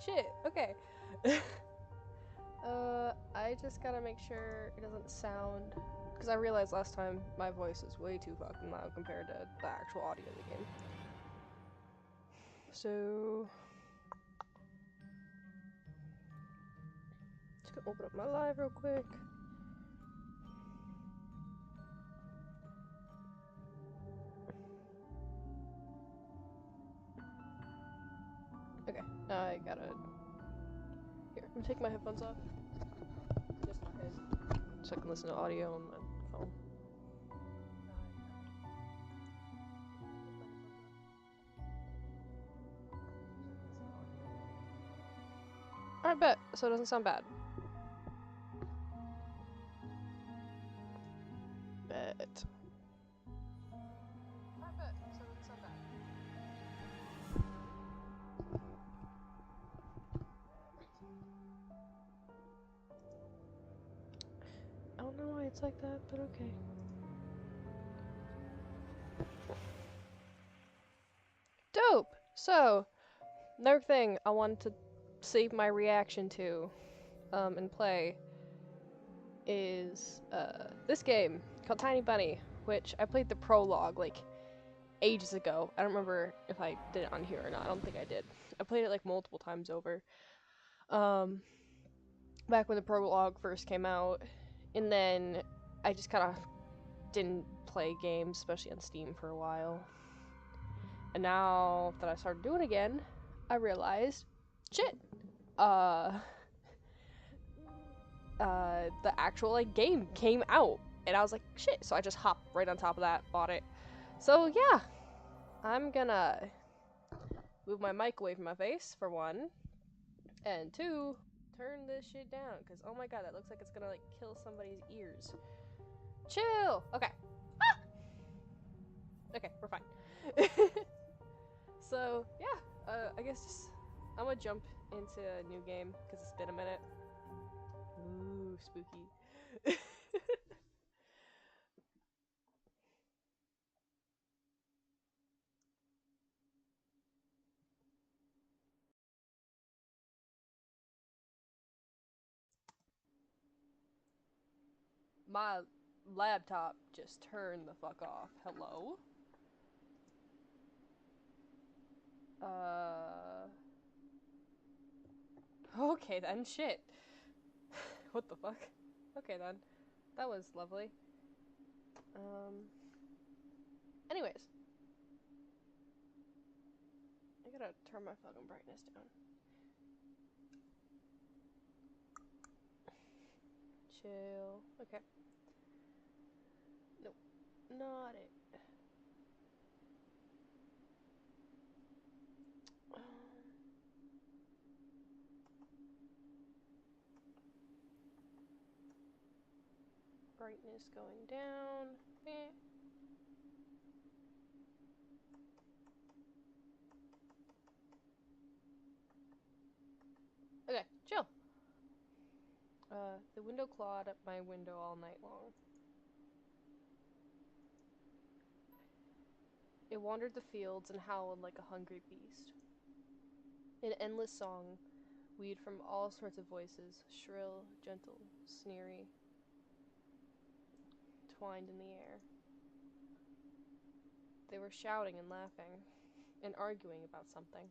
Shit, okay. I just gotta make sure it doesn't sound... Because I realized last time my voice is way too fucking loud compared to the actual audio of the game. So... Just gonna open up my live real quick. Okay, I gotta... Here, I'm gonna take my headphones off. Just my head. So I can listen to audio on my phone. Alright, bet. So it doesn't sound bad. Bet. Alright, bet. So it doesn't sound bad. I don't know why it's like that, but okay. Dope! So, another thing I wanted to save my reaction to, and play is, this game called Tint Bunny, which I played the prologue, like, ages ago. I don't remember if I did it on here or not. I don't think I did. I played it, like, multiple times over. Back when the prologue first came out, and then I just kind of didn't play games, especially on Steam, for a while. And now that I started doing it again, I realized, shit, the actual, like, game came out. And I was like, shit, so I just hopped right on top of that, bought it. So, yeah, I'm gonna move my mic away from my face, for one. And two, turn this shit down, because, oh my god, that looks like it's gonna, like, kill somebody's ears. Chill! Okay. Ah! Okay, we're fine. So, yeah, I guess just, I'm gonna jump into a new game, because it's been a minute. Ooh, spooky. My laptop just turned the fuck off. Hello? Okay then, shit. What the fuck? Okay then. That was lovely. Anyways. I gotta turn my fucking brightness down. Chill. Okay. Nope. Not it. Brightness going down. Eh. Okay, chill. The window clawed at my window all night long. It wandered the fields and howled like a hungry beast. An endless song, weed from all sorts of voices, shrill, gentle, sneery, twined in the air. They were shouting and laughing, and arguing about something.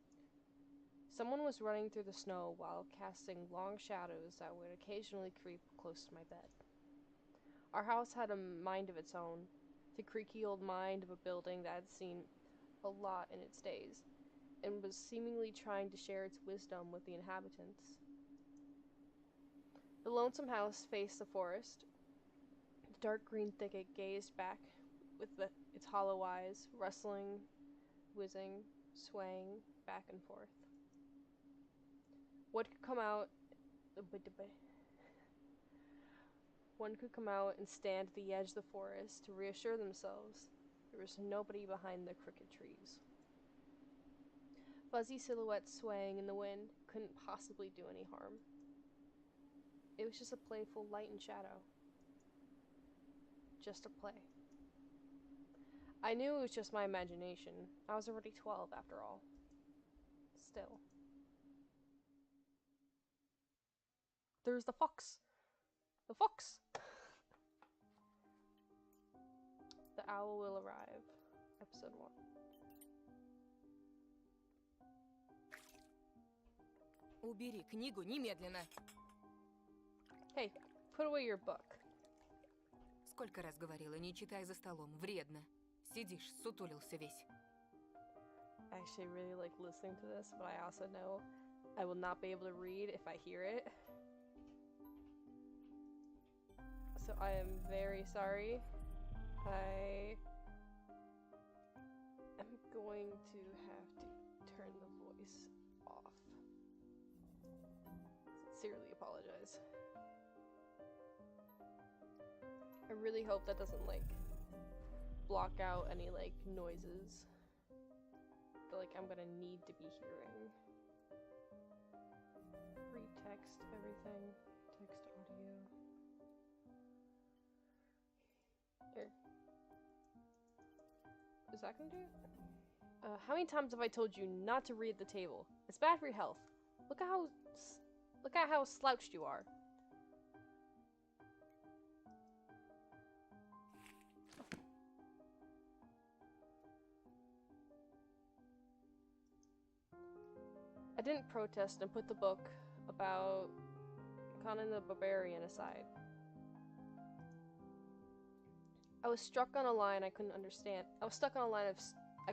Someone was running through the snow while casting long shadows that would occasionally creep close to my bed. Our house had a mind of its own, the creaky old mind of a building that had seen a lot in its days, and was seemingly trying to share its wisdom with the inhabitants. The lonesome house faced the forest. The dark green thicket gazed back with its hollow eyes, rustling, whizzing, swaying back and forth. One could come out and stand at the edge of the forest to reassure themselves there was nobody behind the crooked trees. Fuzzy silhouettes swaying in the wind couldn't possibly do any harm. It was just a playful light and shadow. Just a play. I knew it was just my imagination. I was already 12 after all. Still. There's the fox. The fox. The owl will arrive. Episode 1. Убери книгу немедленно. Hey, put away your book. Сколько раз говорила, не читай за столом, вредно. Сидишь, сутулился весь. I actually really like listening to this, but I also know I will not be able to read if I hear it. So I am very sorry. I am going to have to turn the voice off. Sincerely apologize. I really hope that doesn't like block out any like noises that like I'm gonna need to be hearing. Read text, everything. Text audio. Here. Is that gonna do it? How many times have I told you not to read the table? It's bad for your health. Look at how slouched you are. I didn't protest and put the book about Conan the Barbarian aside. I was stuck on a line I couldn't understand. I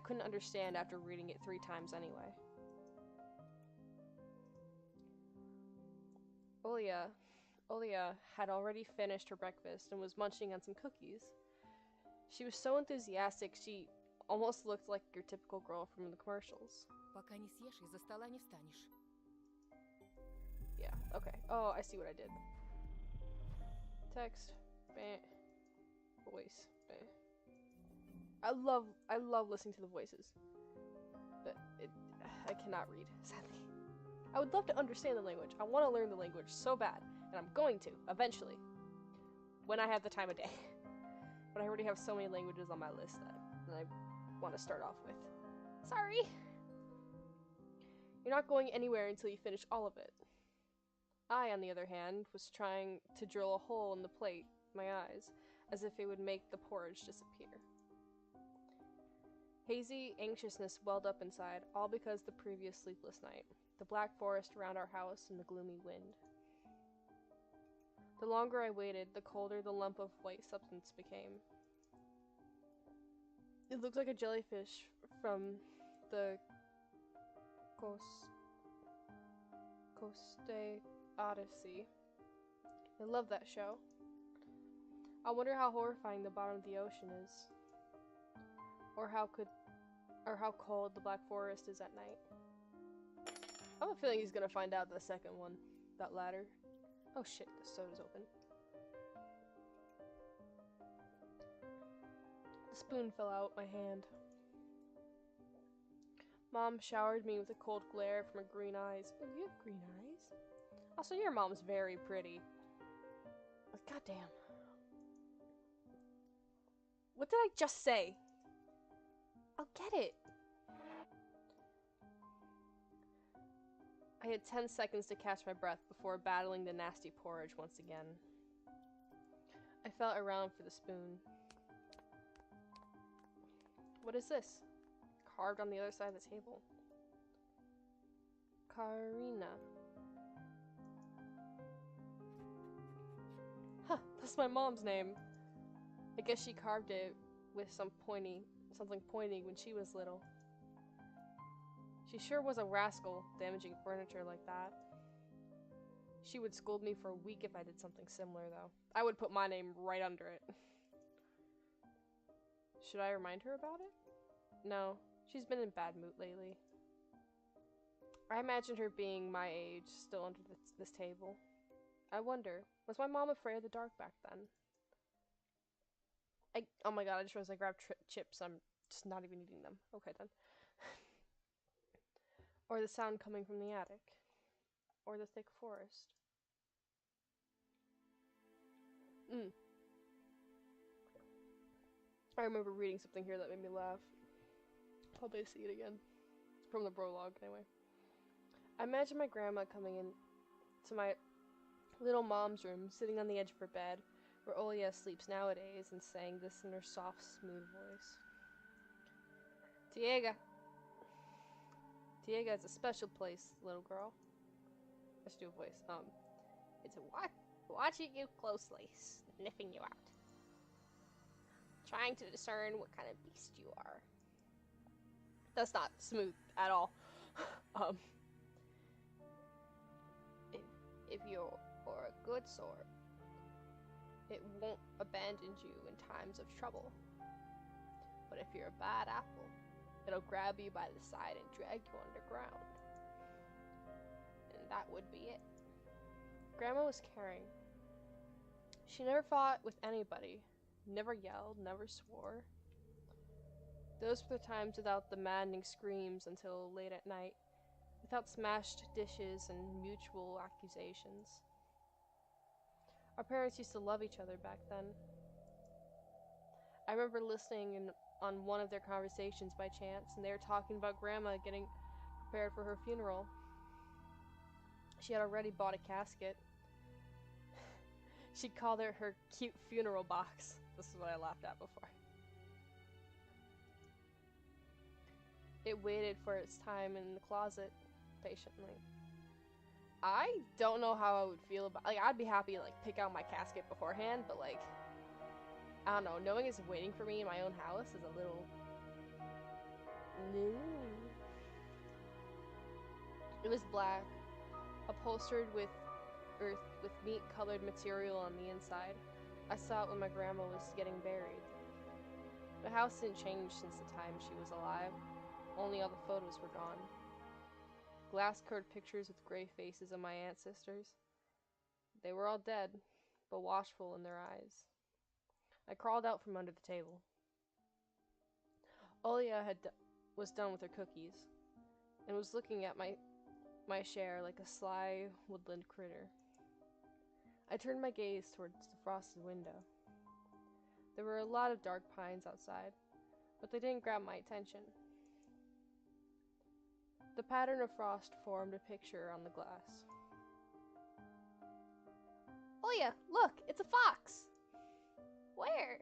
couldn't understand after reading it 3 times anyway. Olia had already finished her breakfast and was munching on some cookies. She was so enthusiastic she almost looked like your typical girl from the commercials. Пока не съешь, из-за стола не встанешь. Yeah, okay. Oh, I see what I did. Text. Bam. Voice. Bam. I love listening to the voices. But I cannot read, sadly. I would love to understand the language. I want to learn the language so bad. And I'm going to, eventually. When I have the time of day. But I already have so many languages on my list that I want to start off with. Sorry! You're not going anywhere until you finish all of it. I, on the other hand, was trying to drill a hole in the plate with my eyes, as if it would make the porridge disappear. Hazy anxiousness welled up inside, all because the previous sleepless night, the black forest around our house, and the gloomy wind. The longer I waited, the colder the lump of white substance became. It looked like a jellyfish from the Coast Odyssey. I love that show. I wonder how horrifying the bottom of the ocean is. Or how cold the Black Forest is at night. I have a feeling he's gonna find out the second one. That ladder. Oh shit, the soda's open. The spoon fell out my hand. Mom showered me with a cold glare from her green eyes. Oh, you have green eyes? Also, your mom's very pretty. God damn. What did I just say? I'll get it. I had 10 seconds to catch my breath before battling the nasty porridge once again. I felt around for the spoon. What is this? Carved on the other side of the table. Karina. Huh, that's my mom's name. I guess she carved it with something pointy when she was little. She sure was a rascal, damaging furniture like that. She would scold me for a week if I did something similar, though. I would put my name right under it. Should I remind her about it? No, she's been in bad mood lately. I imagined her being my age, still under this table. I wonder, was my mom afraid of the dark back then? Oh my god, I just realized I grabbed chips. I'm just not even eating them. Okay, then. Or the sound coming from the attic. Or the thick forest. I remember reading something here that made me laugh. Probably see it again. It's from the prologue, anyway. I imagine my grandma coming in to my Little mom's room, sitting on the edge of her bed, where Olia sleeps nowadays, and sang this in her soft, smooth voice. Tiega. Tiega is a special place, little girl. Let's do a voice. It's watching you closely, sniffing you out. Trying to discern what kind of beast you are. That's not smooth at all. If you're a good sort, it won't abandon you in times of trouble. But if you're a bad apple, it'll grab you by the side and drag you underground. And that would be it. Grandma was caring. She never fought with anybody, never yelled, never swore. Those were the times without the maddening screams until late at night, without smashed dishes and mutual accusations. Our parents used to love each other back then. I remember listening on one of their conversations by chance, and they were talking about Grandma getting prepared for her funeral. She had already bought a casket. She called it her cute funeral box. This is what I laughed at before. It waited for its time in the closet patiently. I don't know how I would feel about, like, I'd be happy to, like, pick out my casket beforehand, but, like, I don't know, knowing it's waiting for me in my own house is a little... It was black, upholstered with meat-colored material on the inside. I saw it when my grandma was getting buried. The house didn't change since the time she was alive. Only all the photos were gone. Glass-covered pictures with gray faces of my ancestors. They were all dead, but watchful in their eyes. I crawled out from under the table. Olia was done with her cookies, and was looking at my share like a sly woodland critter. I turned my gaze towards the frosted window. There were a lot of dark pines outside, but they didn't grab my attention. The pattern of frost formed a picture on the glass. Olia, look, it's a fox! Where?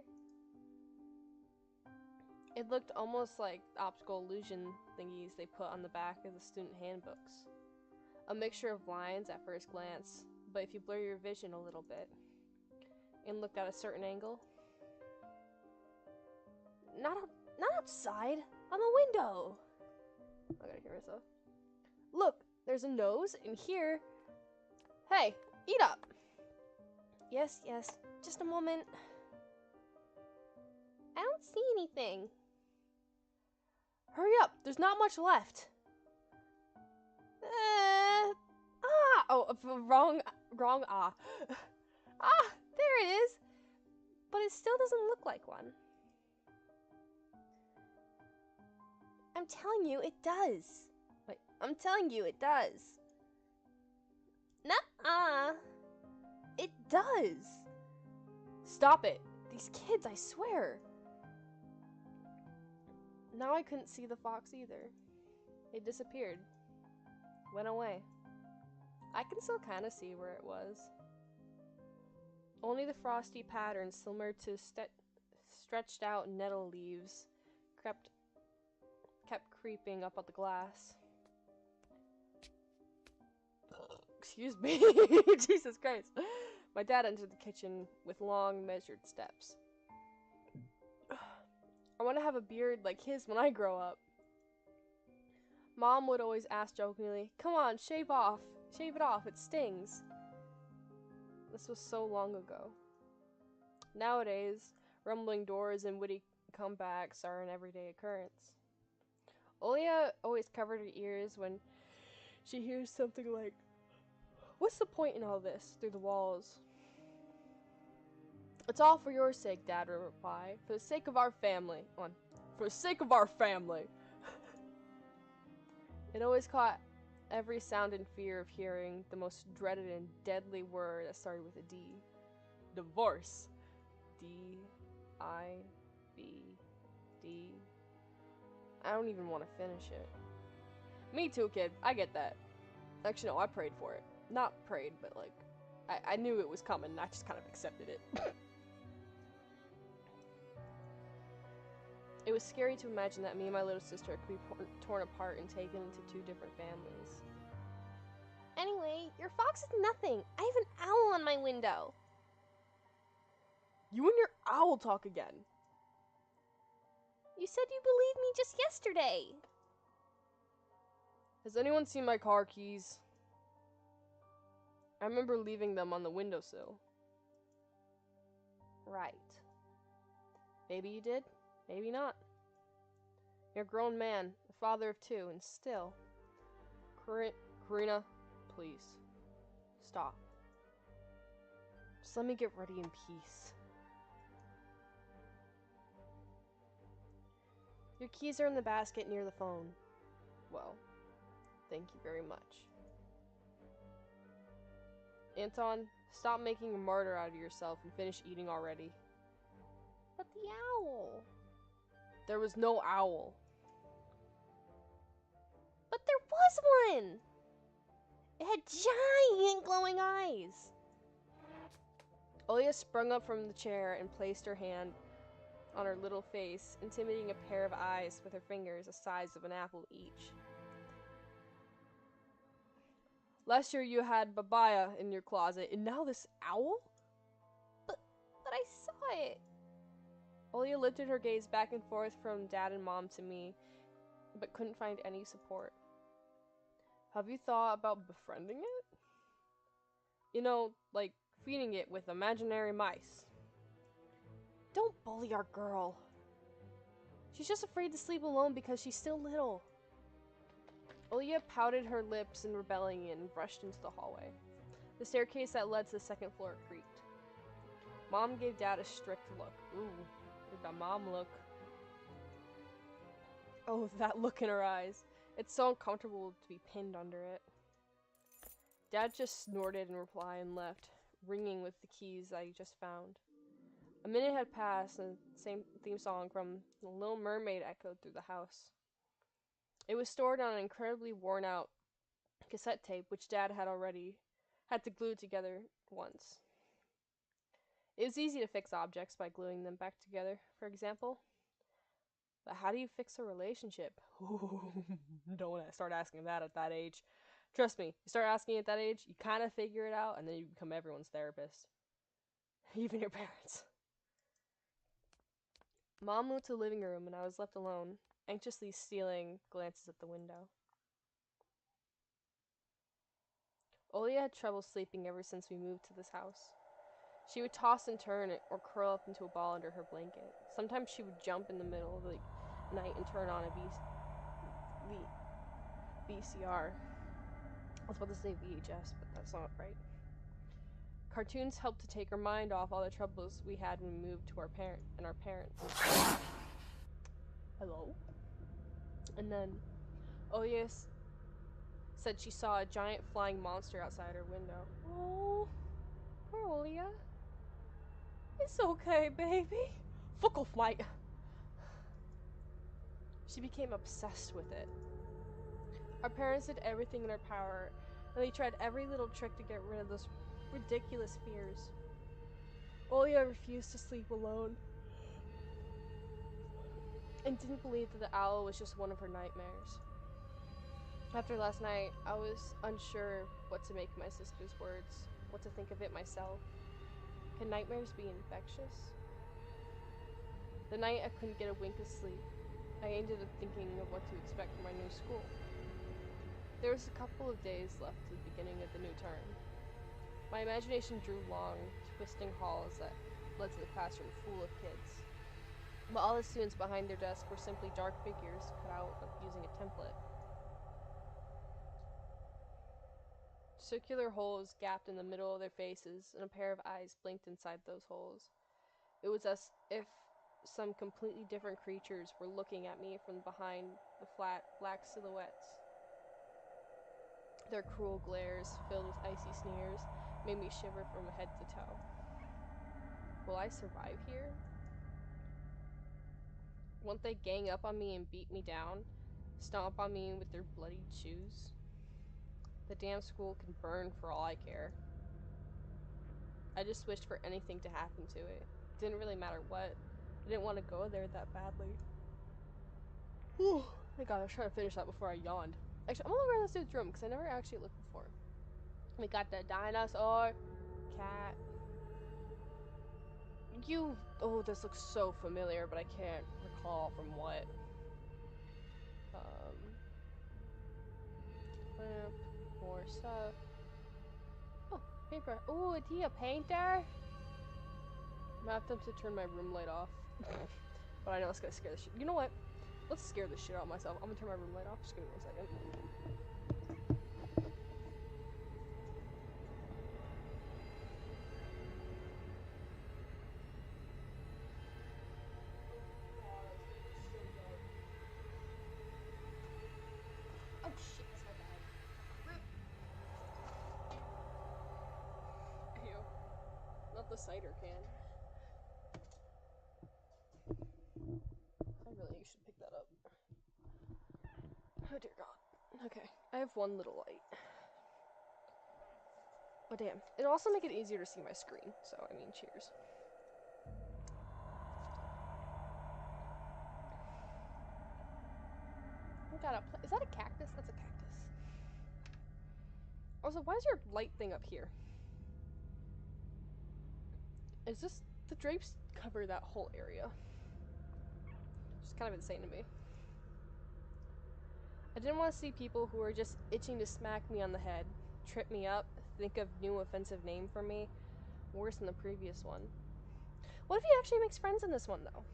It looked almost like optical illusion thingies they put on the back of the student handbooks. A mixture of lines at first glance, but if you blur your vision a little bit and looked at a certain angle. Not outside, on the window! I gotta hear myself. Look, there's a nose, and here... Hey, eat up! Yes, just a moment. I don't see anything. Hurry up, there's not much left. Wrong ah. There it is. But it still doesn't look like one. I'm telling you, it does. Wait, I'm telling you, it does. Nuh-uh. It does. Stop it. These kids, I swear. Now I couldn't see the fox either. It disappeared. Went away. I can still kind of see where it was. Only the frosty pattern, similar to stretched out nettle leaves, kept creeping up at the glass. Excuse me. Jesus Christ. My dad entered the kitchen with long, measured steps. I want to have a beard like his when I grow up. Mom would always ask jokingly, "Come on, shave it off, it stings." This was so long ago. Nowadays, rumbling doors and witty comebacks are an everyday occurrence. Olia always covered her ears when she hears something like, "What's the point in all this?" through the walls. "It's all for your sake," Dad would reply. "For the sake of our family. For the sake of our family." It always caught every sound in fear of hearing the most dreaded and deadly word that started with a D. Divorce. D-I-V-D. I don't even want to finish it. Me too, kid. I get that. Actually, no, I prayed for it. Not prayed, but like, I knew it was coming, and I just kind of accepted it. It was scary to imagine that me and my little sister could be torn apart and taken into two different families. Anyway, your fox is nothing. I have an owl on my window. You and your owl talk again. You said you believed me just yesterday. Has anyone seen my car keys? I remember leaving them on the windowsill. Right. Maybe you did, maybe not. You're a grown man, a father of two, and still... Karina, please. Stop. Just let me get ready in peace. Your keys are in the basket near the phone. Well, thank you very much. Anton, stop making a martyr out of yourself and finish eating already. But the owl. There was no owl. But there was one! It had giant glowing eyes. Olia sprung up from the chair and placed her hand on her little face, intimidating a pair of eyes with her fingers the size of an apple each. Last year you had Babaya in your closet, and now this owl? But I saw it. Olia lifted her gaze back and forth from Dad and Mom to me, but couldn't find any support. Have you thought about befriending it? You know, like feeding it with imaginary mice. Don't bully our girl. She's just afraid to sleep alone because she's still little. Olia pouted her lips in rebellion and brushed into the hallway. The staircase that led to the second floor creaked. Mom gave Dad a strict look. Ooh, look at that mom look. Oh, that look in her eyes. It's so uncomfortable to be pinned under it. Dad just snorted in reply and left, ringing with the keys I just found. A minute had passed and the same theme song from The Little Mermaid echoed through the house. It was stored on an incredibly worn-out cassette tape, which Dad had already had to glue together once. It was easy to fix objects by gluing them back together, for example. But how do you fix a relationship? Don't want to start asking that at that age. Trust me, you start asking at that age, you kind of figure it out, and then you become everyone's therapist. Even your parents. Mom moved to the living room, and I was left alone, anxiously stealing glances at the window. Olia had trouble sleeping ever since we moved to this house. She would toss and turn or curl up into a ball under her blanket. Sometimes she would jump in the middle of the night and turn on a VCR. I was about to say VHS, but that's not right. Cartoons helped to take her mind off all the troubles we had when we moved to our parents. Hello? And then Olia said she saw a giant flying monster outside her window. Oh, poor Olia. It's okay, baby. Fuck off, mate. She became obsessed with it. Our parents did everything in their power, and they tried every little trick to get rid of those ridiculous fears. Olia refused to sleep alone, and didn't believe that the owl was just one of her nightmares. After last night, I was unsure what to make of my sister's words, what to think of it myself. Can nightmares be infectious? The night I couldn't get a wink of sleep, I ended up thinking of what to expect from my new school. There was a couple of days left to the beginning of the new term. My imagination drew long, twisting halls that led to the classroom full of kids. But all the students behind their desks were simply dark figures cut out of using a template. Circular holes gapped in the middle of their faces, and a pair of eyes blinked inside those holes. It was as if some completely different creatures were looking at me from behind the flat, black silhouettes. Their cruel glares, filled with icy sneers, made me shiver from head to toe. Will I survive here? Won't they gang up on me and beat me down? Stomp on me with their bloodied shoes? The damn school can burn for all I care. I just wished for anything to happen to it. Didn't really matter what. I didn't want to go there that badly. Oh my god, I was trying to finish that before I yawned. Actually, I'm gonna look around this dude's room because I never actually looked before. We got the dinosaur, cat. Oh, this looks so familiar, but I can't recall from what. Lamp, more stuff. Oh, paintbrush. Oh, is he a painter? I'm gonna have to turn my room light off. But I know it's gonna scare the shit. You know what? Let's scare the shit out of myself. I'm gonna turn my room light off. Just give me 1 second. Oh shit, that's my bag. Rip. Ew. Not the cider can. I really should pick that up. Oh dear god. Okay, I have one little light. Oh damn. It'll also make it easier to see my screen, so I mean, cheers. Is that a cactus? That's a cactus. Also, why is your light thing up here? Is this... the drapes cover that whole area. It's kind of insane to me. I didn't want to see people who were just itching to smack me on the head, trip me up, think of new offensive name for me, worse than the previous one. What if he actually makes friends in this one, though?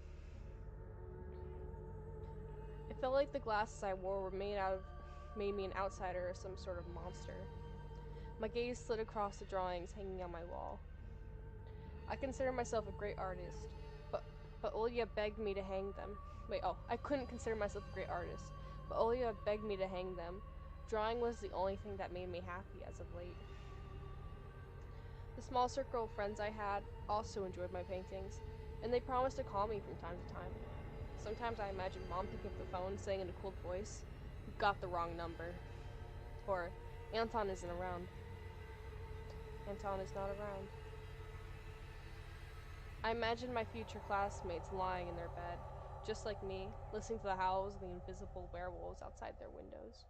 It felt like the glasses I wore were made me an outsider or some sort of monster. My gaze slid across the drawings hanging on my wall. I consider myself a great artist, but Olya begged me to hang them. I couldn't consider myself a great artist, but Olya begged me to hang them. Drawing was the only thing that made me happy as of late. The small circle of friends I had also enjoyed my paintings, and they promised to call me from time to time. Sometimes I imagine Mom picking up the phone, saying in a cold voice, "You got the wrong number." Or, "Anton isn't around." Anton is not around. I imagine my future classmates lying in their bed, just like me, listening to the howls of the invisible werewolves outside their windows.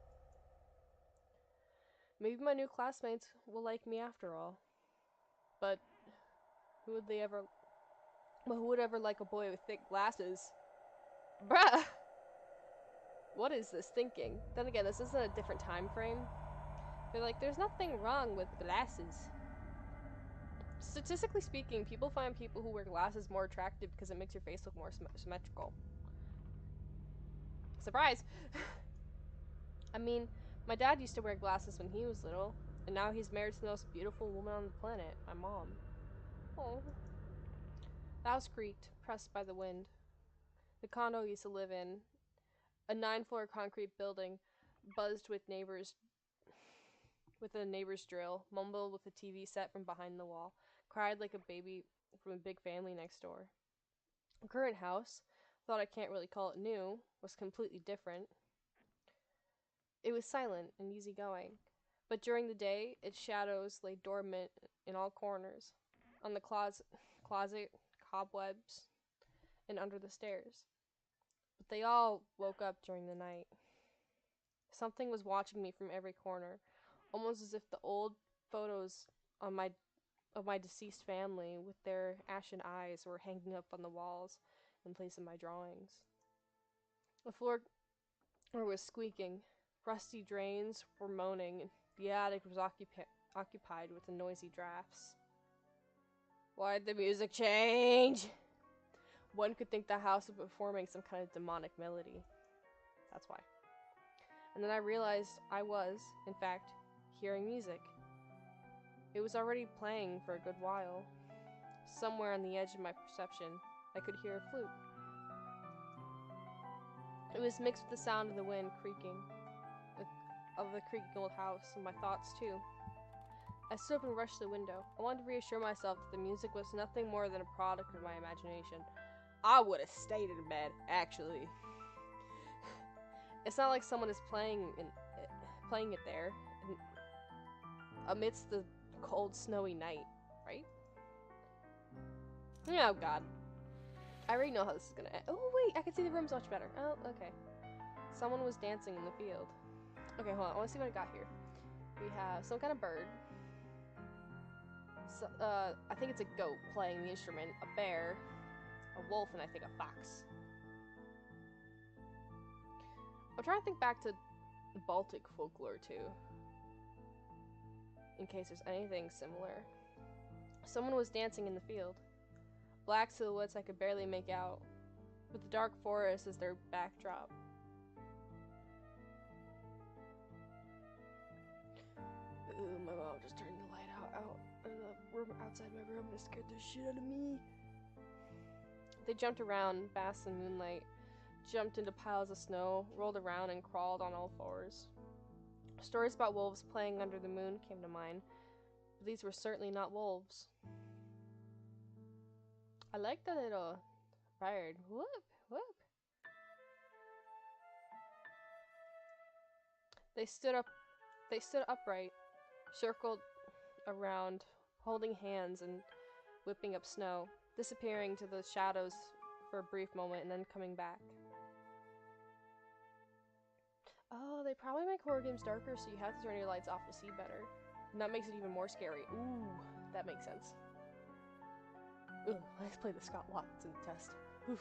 Maybe my new classmates will like me after all. But who would ever like a boy with thick glasses? Bruh! What is this thinking? Then again, this isn't a different time frame. They're like, there's nothing wrong with glasses. Statistically speaking, people find people who wear glasses more attractive because it makes your face look more symmetrical. Surprise! I mean, my dad used to wear glasses when he was little, and now he's married to the most beautiful woman on the planet, my mom. Oh. The house creaked, pressed by the wind. The condo he used to live in, a 9-floor concrete building, buzzed with a neighbor's drill, mumbled with a TV set from behind the wall, cried like a baby from a big family next door. The current house, though I can't really call it new, was completely different. It was silent and easygoing, but during the day, its shadows lay dormant in all corners, on the closet, cobwebs, and under the stairs. But they all woke up during the night. Something was watching me from every corner, almost as if the old photos of my deceased family with their ashen eyes were hanging up on the walls in place of my drawings. The floor was squeaking, rusty drains were moaning, and the attic was occupied with the noisy drafts. Why'd the music change? One could think the house was performing some kind of demonic melody. That's why. And then I realized I was, in fact, hearing music. It was already playing for a good while. Somewhere on the edge of my perception, I could hear a flute. It was mixed with the sound of the wind creaking, of the creaking old house, and my thoughts too. I stood up and rushed to the window. I wanted to reassure myself that the music was nothing more than a product of my imagination. I would have stayed in bed, actually. It's not like someone is playing it there, amidst the cold, snowy night, right? Oh god. I already know how this is gonna end. Oh wait, I can see the rooms much better. Oh, okay. Someone was dancing in the field. Okay, hold on. I want to see what I got here. We have some kind of bird. So, I think it's a goat playing the instrument. A bear. A wolf, and I think a fox. I'm trying to think back to Baltic folklore too, in case there's anything similar. Someone was dancing in the field. Black silhouettes I could barely make out, with the dark forest as their backdrop. Ooh, my mom just turned the light out in the room outside my room and it scared the shit out of me. They jumped around, basked in moonlight, jumped into piles of snow, rolled around, and crawled on all fours. Stories about wolves playing under the moon came to mind, but these were certainly not wolves. I like the little bird. Whoop, whoop. They stood upright, circled around, holding hands and whipping up snow, disappearing to the shadows for a brief moment and then coming back. Oh, they probably make horror games darker so you have to turn your lights off to see better. And that makes it even more scary. Ooh, that makes sense. Ooh, let's play the Scott Watson test. Oof.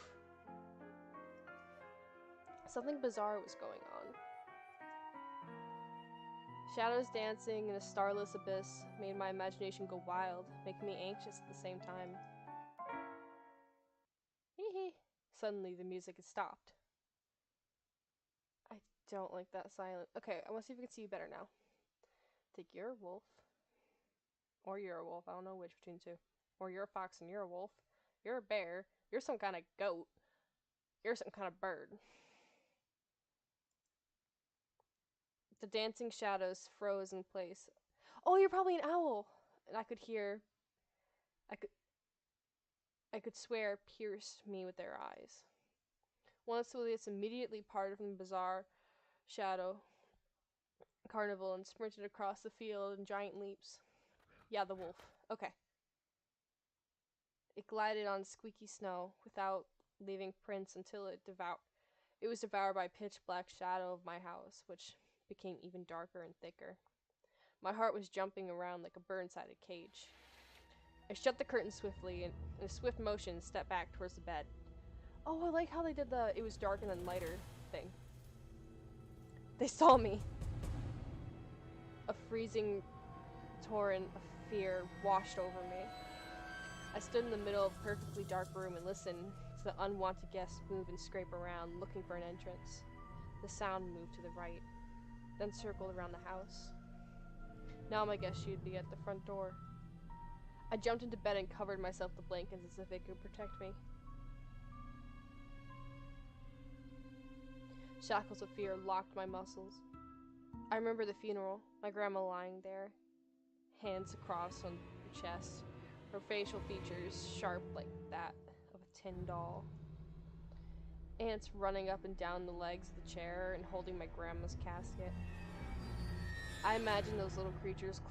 Something bizarre was going on. Shadows dancing in a starless abyss made my imagination go wild, making me anxious at the same time. Hee hee. Suddenly, the music had stopped. I don't like that silence. Okay, I want to see if we can see you better now. Think you're a wolf. Or you're a wolf. I don't know which between the two. Or you're a fox and you're a wolf. You're a bear. You're some kind of goat. You're some kind of bird. The dancing shadows froze in place. Oh, you're probably an owl. And I could swear pierced me with their eyes. One of Silhouettes immediately parted from the bizarre shadow carnival and sprinted across the field in giant leaps. Yeah, the wolf. Okay. It glided on squeaky snow without leaving prints until it was devoured by pitch black shadow of my house, which became even darker and thicker. My heart was jumping around like a bird inside a cage. I shut the curtain swiftly and in a swift motion stepped back towards the bed. Oh, I like how they did the it was dark and then lighter thing. They saw me. A freezing torrent of fear washed over me. I stood in the middle of a perfectly dark room and listened to the unwanted guests move and scrape around, looking for an entrance. The sound moved to the right, then circled around the house. Now my guess she'd be at the front door. I jumped into bed and covered myself with blankets as if it could protect me. Shackles of fear locked my muscles. I remember the funeral, my grandma lying there, hands across on her chest, her facial features sharp like that of a tin doll. Ants running up and down the legs of the chair and holding my grandma's casket. I imagined those little creatures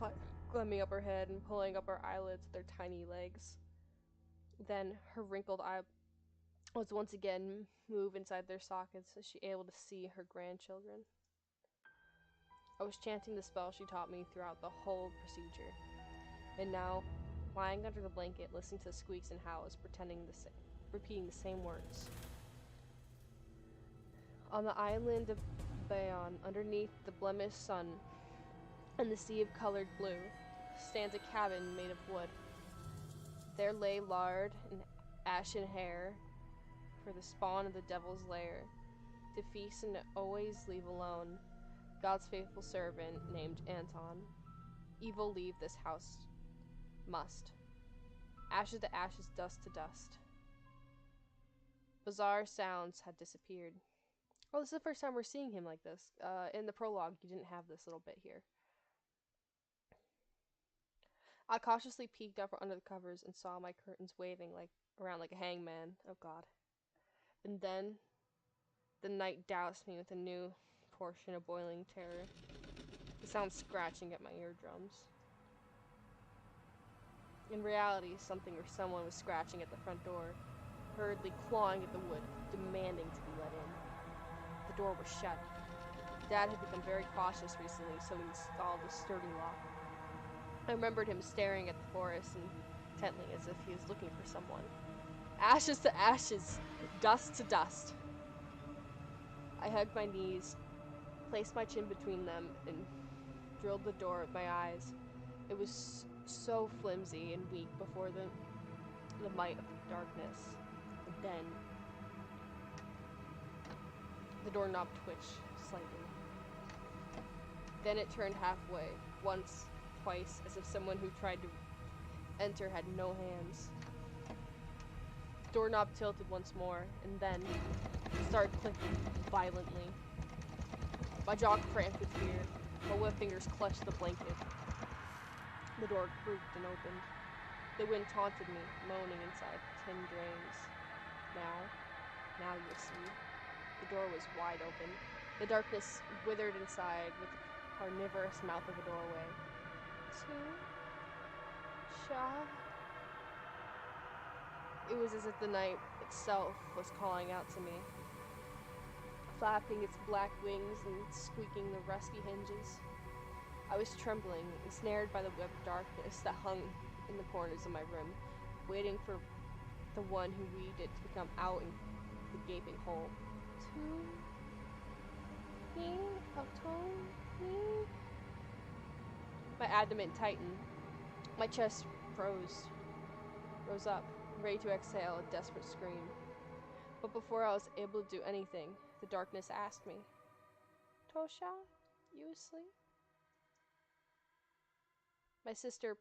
climbing up her head and pulling up her eyelids with their tiny legs. Then her wrinkled eye was once again move inside their sockets as she able to see her grandchildren. I was chanting the spell she taught me throughout the whole procedure. And now, lying under the blanket, listening to the squeaks and howls, repeating the same words. On the island of Bayon, underneath the blemished sun and the sea of colored blue, stands a cabin made of wood. There lay lard and ashen hair for the spawn of the devil's lair, to feast and always leave alone God's faithful servant named Anton. Evil leave this house must. Ashes to ashes, dust to dust. Bizarre sounds had disappeared. Oh, this is the first time we're seeing him like this. In the prologue, you didn't have this little bit here. I cautiously peeked up under the covers and saw my curtains waving around like a hangman. Oh god. And then the night doused me with a new portion of boiling terror. The sound scratching at my eardrums. In reality, something or someone was scratching at the front door, hurriedly clawing at the wood, demanding to be let in. The door was shut. Dad had become very cautious recently, so he installed a sturdy lock. I remembered him staring at the forest intently as if he was looking for someone. Ashes to ashes, dust to dust. I hugged my knees, placed my chin between them, and drilled the door with my eyes. It was so flimsy and weak before the might of the darkness. And then the doorknob twitched slightly. Then it turned halfway, once, twice, as if someone who tried to enter had no hands. The doorknob tilted once more, and then started clicking violently. My jaw cramped with fear. My wet fingers clutched the blanket. The door creaked and opened. The wind taunted me, moaning inside tin drains. Now you'll see. The door was wide open. The darkness withered inside with the carnivorous mouth of a doorway. Sha. It was as if the night itself was calling out to me, flapping its black wings and squeaking the rusty hinges. I was trembling, ensnared by the web of darkness that hung in the corners of my room, waiting for the one who weaved it to come out in the gaping hole. My abdomen tightened. My chest rose up, ready to exhale a desperate scream. But before I was able to do anything, the darkness asked me, Tosha, you asleep? My sister's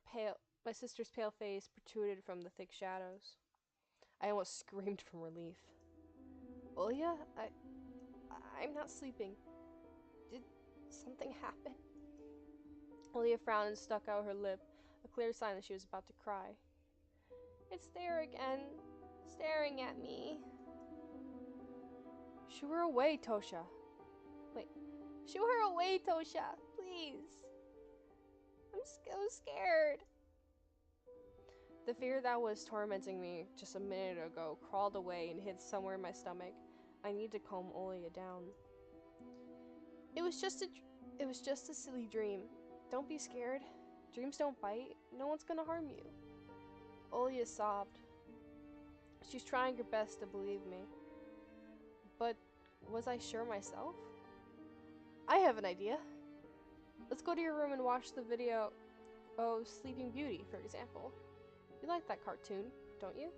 pale face protruded from the thick shadows. I almost screamed from relief. Olya, I'm not sleeping. Did something happen? Olya frowned and stuck out her lip, a clear sign that she was about to cry. It's there again, staring at me. Shoo her away, Tosha. Wait, shoo her away, Tosha, please. I'm so scared. The fear that was tormenting me just a minute ago crawled away and hid somewhere in my stomach. I need to calm Olya down. It was just a silly dream. Don't be scared. Dreams don't bite. No one's gonna harm you. Olya sobbed. She's trying her best to believe me. But was I sure myself? I have an idea. Let's go to your room and watch the video of Sleeping Beauty, for example. You like that cartoon, don't you?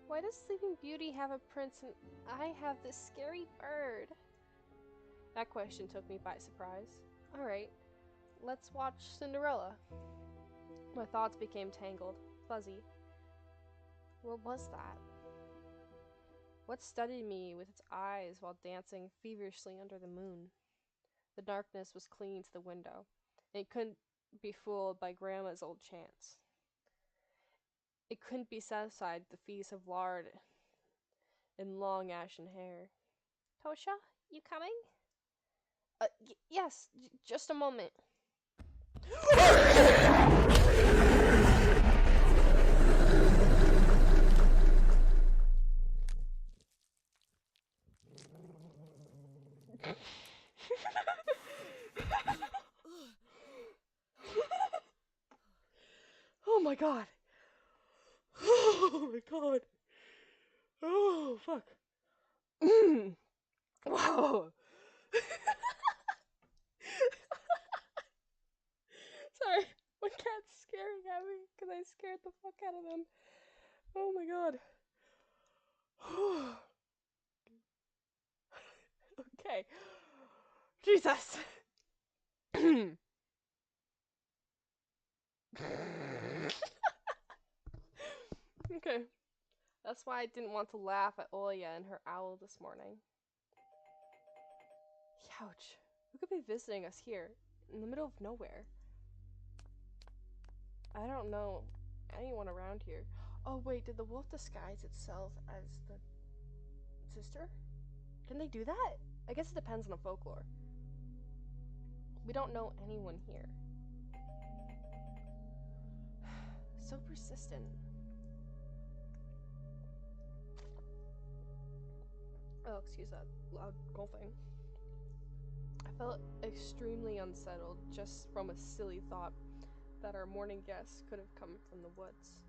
Why does Sleeping Beauty have a prince and I have this scary bird? That question took me by surprise. Alright, let's watch Cinderella. My thoughts became tangled, fuzzy. What was that? What studied me with its eyes while dancing feverishly under the moon? The darkness was clinging to the window, and it couldn't be fooled by Grandma's old chants. It couldn't be satisfied with the feast of lard and long ashen hair. Tosha, you coming? Yes, just a moment. Oh my god. Oh my god. Oh, fuck. Wow. Sorry, my cat's staring at me because I scared the fuck out of them. Oh my god. Okay. Jesus. Okay. That's why I didn't want to laugh at Olya and her owl this morning. Ouch. Who could be visiting us here, in the middle of nowhere? I don't know anyone around here. Oh wait, did the wolf disguise itself as the sister? Can they do that? I guess it depends on the folklore. We don't know anyone here. So persistent. Oh, excuse that loud gulping. I felt extremely unsettled just from a silly thought that our morning guests could have come from the woods.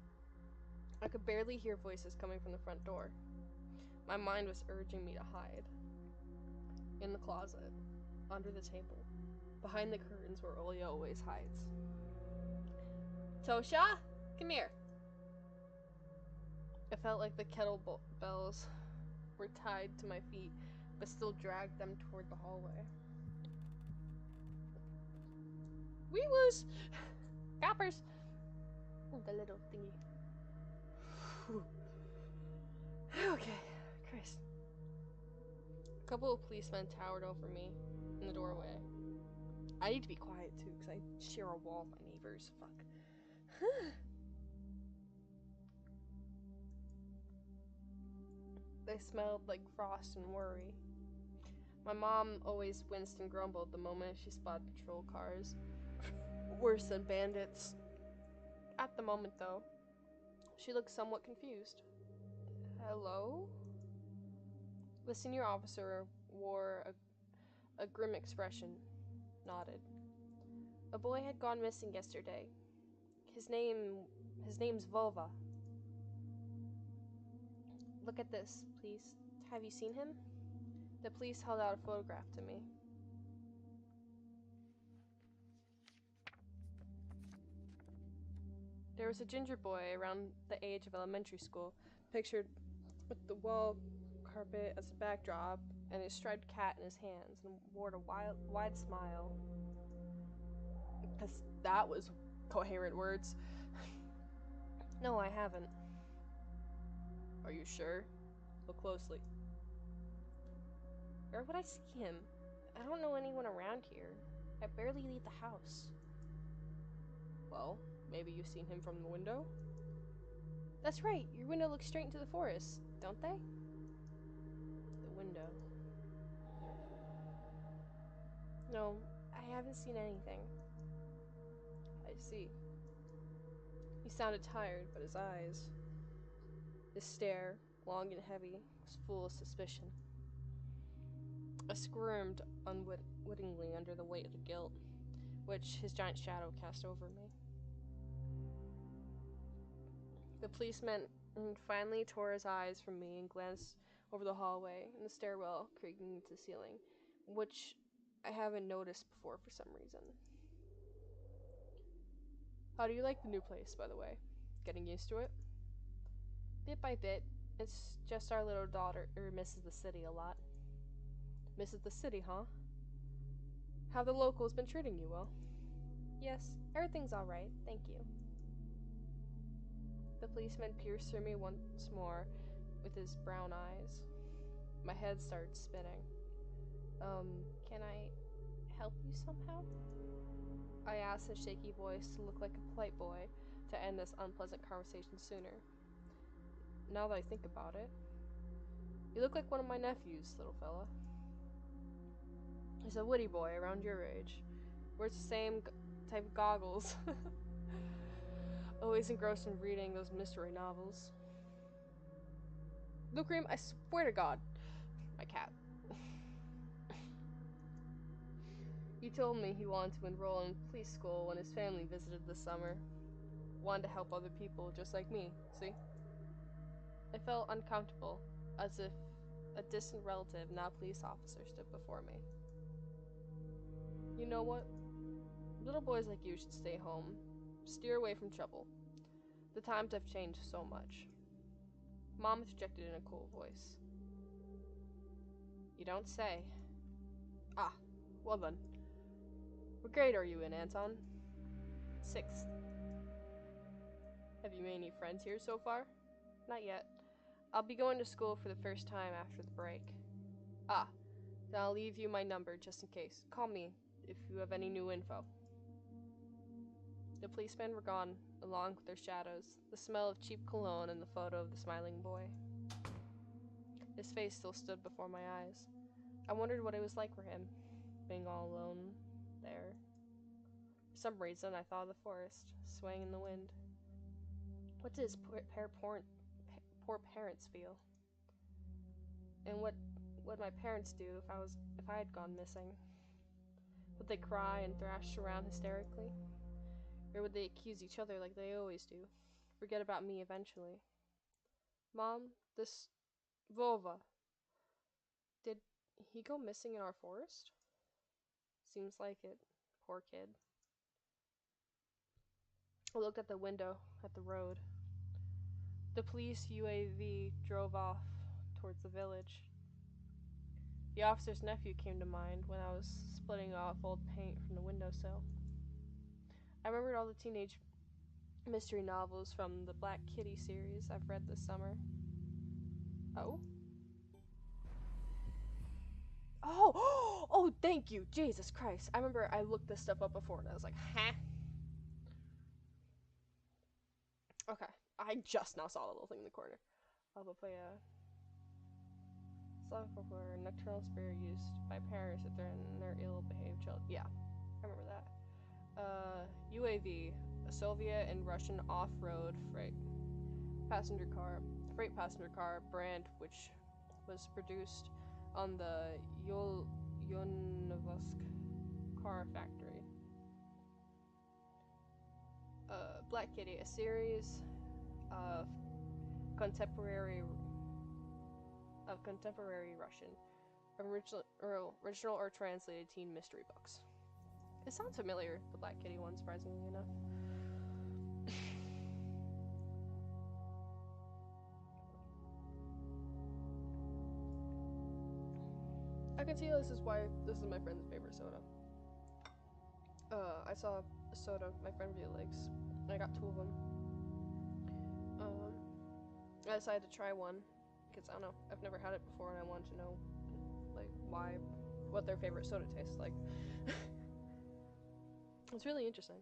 I could barely hear voices coming from the front door. My mind was urging me to hide. In the closet, under the table, behind the curtains where Olya always hides. Tosha, come here. It felt like the kettle bells were tied to my feet, but still dragged them toward the hallway. Wee-woos! Coppers! The little thingy. Whew. Okay, Christ. A couple of policemen towered over me in the doorway. I need to be quiet too, because I share a wall with my neighbors. Fuck. They smelled like frost and worry. My mom always winced and grumbled the moment she spotted patrol cars. Worse than bandits. At the moment, though, she looked somewhat confused. Hello? The senior officer wore a grim expression, nodded. A boy had gone missing yesterday. His name's Volva. Look at this, please. Have you seen him? The police held out a photograph to me. There was a ginger boy around the age of elementary school, pictured with the wall carpet as a backdrop and his striped cat in his hands, and wore a wide smile. Because that was coherent words. No, I haven't. Are you sure? Look closely. Where would I see him? I don't know anyone around here. I barely leave the house. Well, maybe you've seen him from the window? That's right, your window looks straight into the forest, don't they? The window. No, I haven't seen anything. I see. He sounded tired, but his stare, long and heavy, was full of suspicion. I squirmed unwittingly under the weight of the guilt, which his giant shadow cast over me. The policeman finally tore his eyes from me and glanced over the hallway and the stairwell creaking into the ceiling, which I haven't noticed before for some reason. How do you like the new place, by the way? Getting used to it? Bit by bit. It's just our little daughter misses the city a lot. Misses the city, huh? How the locals been treating you well? Yes, everything's alright, thank you. The policeman pierced through me once more with his brown eyes. My head started spinning. Can I help you somehow? I asked in a shaky voice to look like a polite boy to end this unpleasant conversation sooner. Now that I think about it, you look like one of my nephews, little fella. He's a witty boy around your age. Wears the same type of goggles. Always engrossed in reading those mystery novels. Luke Ream, I swear to God. My cat. He told me he wanted to enroll in police school when his family visited this summer. Wanted to help other people just like me, see? I felt uncomfortable, as if a distant relative, not police officer, stood before me. You know what? Little boys like you should stay home. Steer away from trouble. The times have changed so much. Mom interjected in a cool voice. You don't say. Ah, well then. What grade are you in, Anton? 6th. Have you made any friends here so far? Not yet. I'll be going to school for the first time after the break. Ah, then I'll leave you my number just in case. Call me if you have any new info. The policemen were gone, along with their shadows, the smell of cheap cologne and the photo of the smiling boy. His face still stood before my eyes. I wondered what it was like for him, being all alone there. For some reason, I thought of the forest, swaying in the wind. What does poor parents feel? And what would my parents do if I had gone missing? Would they cry and thrash around hysterically? Or would they accuse each other like they always do? Forget about me eventually. Mom, this Vova, did he go missing in our forest? Seems like it. Poor kid. I looked at the window, at the road. The police UAV drove off towards the village. The officer's nephew came to mind when I was splitting off old paint from the windowsill. I remembered all the teenage mystery novels from the Black Kitty series I've read this summer. Oh? Oh! Oh, thank you! Jesus Christ. I remember I looked this stuff up before and I was like, huh? Okay. I just now saw the little thing in the corner. I'll play a song for a nocturnal spirit used by parents to threaten their ill-behaved children. Yeah, I remember that. UAV, a Soviet and Russian off-road freight passenger car brand, which was produced on the Yonovosk car factory. Black Kitty, a series of contemporary Russian original or translated teen mystery books. It sounds familiar, the Black Kitty one, surprisingly enough. I can see this is why this is my friend's favorite soda. I saw a soda my friend really likes. I got 2 of them. I decided to try one because I don't know, I've never had it before and I wanted to know like what their favorite soda tastes like. It's really interesting.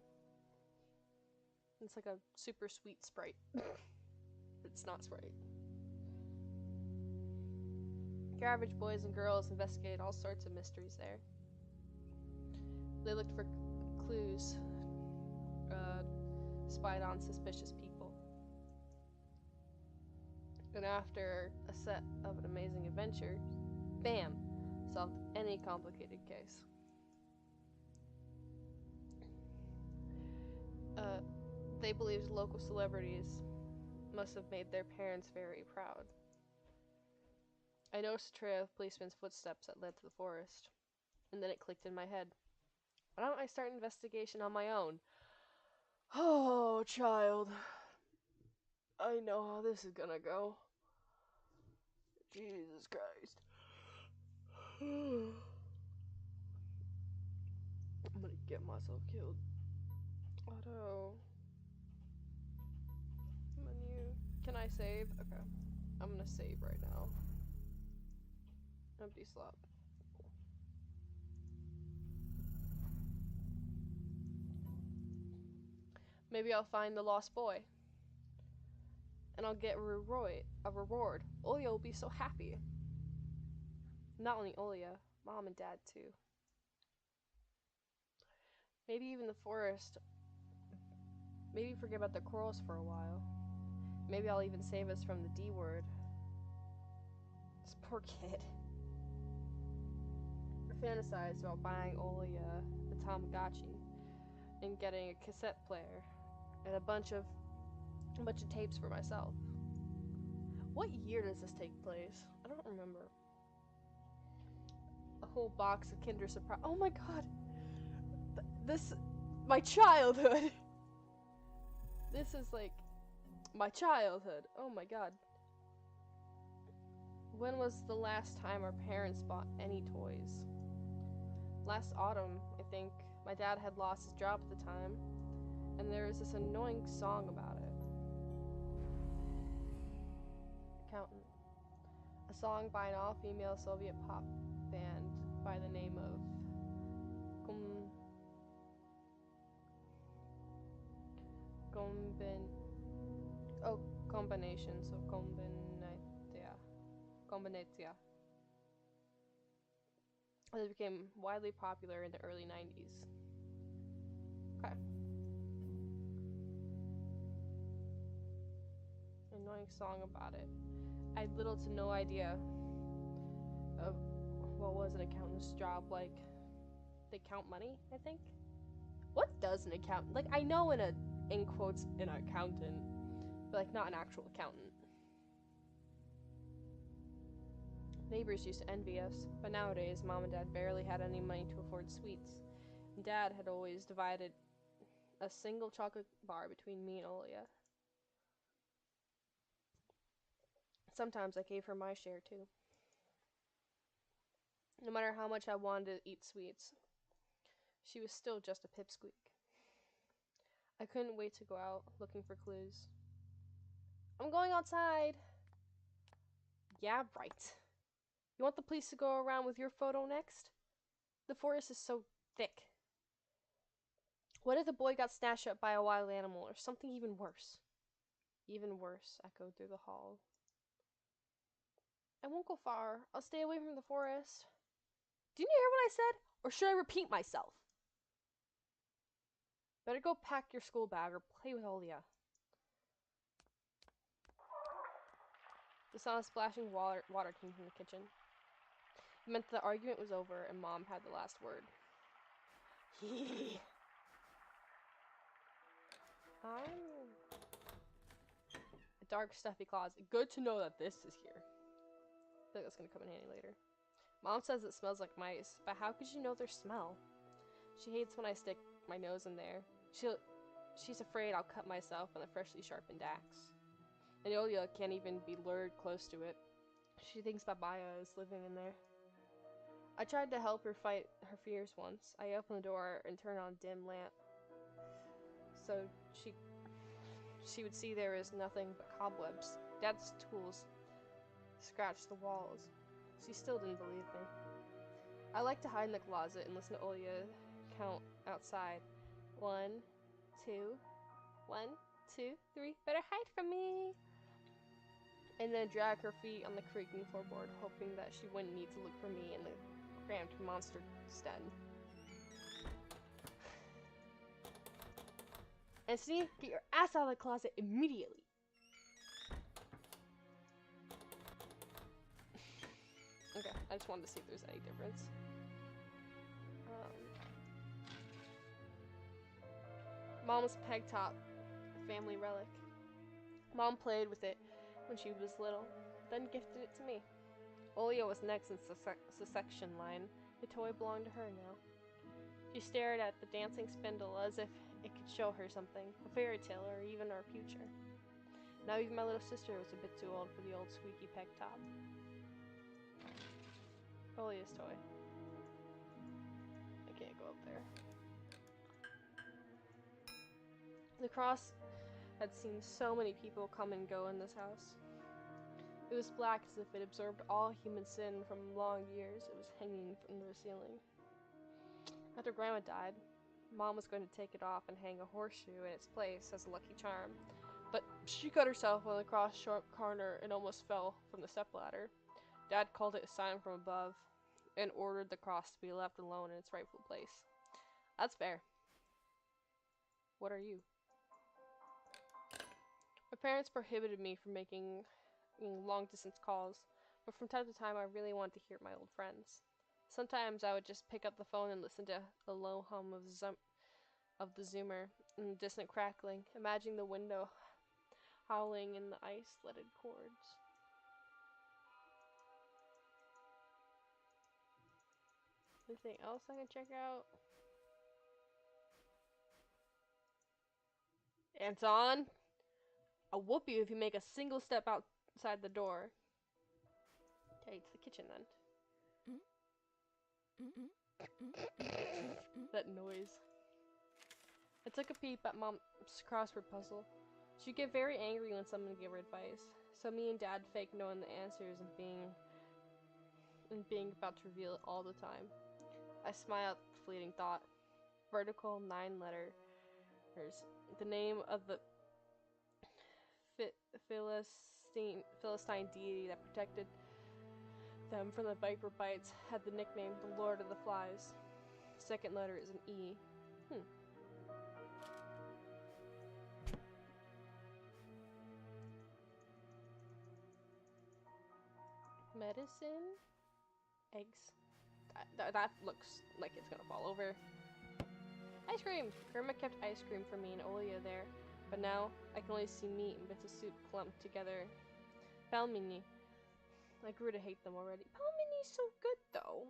It's like a super sweet Sprite. It's not Sprite. Your average boys and girls investigated all sorts of mysteries there. They looked for clues, spied on suspicious people. And after a set of an amazing adventure, bam, solved any complicated case. They believed local celebrities must have made their parents very proud. I noticed a trail of policemen's footsteps that led to the forest, and then it clicked in my head. Why don't I start an investigation on my own? Oh, child. I know how this is gonna go. Jesus Christ. I'm gonna get myself killed. Auto. Menu. Can I save? Okay. I'm gonna save right now. Empty slot. Maybe I'll find the lost boy. And I'll get a reward. Olia will be so happy. Not only Olia, Mom and Dad too. Maybe even the forest. Maybe forget about the corals for a while. Maybe I'll even save us from the D word. This poor kid. I fantasized about buying Olia the Tamagotchi and getting a cassette player and a bunch of tapes for myself. What year does this take place? I don't remember. A whole box of Kinder Surprise. Oh my god! My childhood! This is like my childhood. Oh my god. When was the last time our parents bought any toys? Last autumn, I think. My dad had lost his job at the time, and there was this annoying song about it. Accountant. A song by an all-female Soviet pop band by the name of Combination, so Combinatia. It became widely popular in the early 90s. Okay. annoying song about it. I had little to no idea of what was an accountant's job like. They count money, I think. What does an accountant, like, I know in quotes, an accountant, but like not an actual accountant. Neighbors used to envy us, but nowadays Mom and Dad barely had any money to afford sweets. And Dad had always divided a single chocolate bar between me and Olia. Sometimes I gave her my share too. No matter how much I wanted to eat sweets, she was still just a pipsqueak. I couldn't wait to go out looking for clues. I'm going outside! Yeah, right. You want the police to go around with your photo next? The forest is so thick. What if the boy got snatched up by a wild animal or something even worse? Even worse, echoed through the hall. I won't go far. I'll stay away from the forest. Didn't you hear what I said? Or should I repeat myself? Better go pack your school bag or play with Olia. The sound of splashing water came from the kitchen. It meant the argument was over and Mom had the last word. I'm a dark, stuffy closet. Good to know that this is here. I feel like that's gonna come in handy later. Mom says it smells like mice, but how could you know their smell? She hates when I stick my nose in there. She's afraid I'll cut myself on the freshly sharpened axe. And Olia can't even be lured close to it. She thinks Babaya is living in there. I tried to help her fight her fears once. I opened the door and turned on a dim lamp, so she would see there is nothing but cobwebs. Dad's tools scratched the walls. She still didn't believe me. I like to hide in the closet and listen to Olia count outside. 1, 2, 1, 2, 3. Better hide from me. And then drag her feet on the creaking floorboard, hoping that she wouldn't need to look for me in the cramped monster den. And see, get your ass out of the closet immediately. Okay, I just wanted to see if there's any difference. Mom's peg top, a family relic. Mom played with it when she was little, then gifted it to me. Olia was next in succession line. The toy belonged to her now. She stared at the dancing spindle as if it could show her something, a fairy tale or even our future. Now even my little sister was a bit too old for the old squeaky peg top. Olia's toy. I can't go up there. The cross had seen so many people come and go in this house. It was black as if it absorbed all human sin from long years. It was hanging from the ceiling. After Grandma died, Mom was going to take it off and hang a horseshoe in its place as a lucky charm. But she cut herself on the cross corner and almost fell from the stepladder. Dad called it a sign from above and ordered the cross to be left alone in its rightful place. That's fair. What are you? My parents prohibited me from making long-distance calls, but from time to time I really wanted to hear my old friends. Sometimes I would just pick up the phone and listen to the low hum of the zoomer and the distant crackling, imagining the window howling in the ice-leaded cords. Anything else I can check out? Anton, I'll whoop you if you make a single step outside the door. Okay, it's the kitchen then. That noise. I took a peep at Mom's crossword puzzle. She'd get very angry when someone gave her advice, so me and Dad faked knowing the answers and being about to reveal it all the time. I smiled at the fleeting thought. Vertical 9 letters. The name of the Philistine deity that protected them from the viper bites had the nickname the Lord of the Flies. Second letter is an E. Medicine? Eggs? That looks like it's gonna fall over. Ice cream! Grandma kept ice cream for me and Olia there, but now I can only see meat and bits of soup clumped together. Pelmeni. I grew to hate them already. Pelmeni's so good though.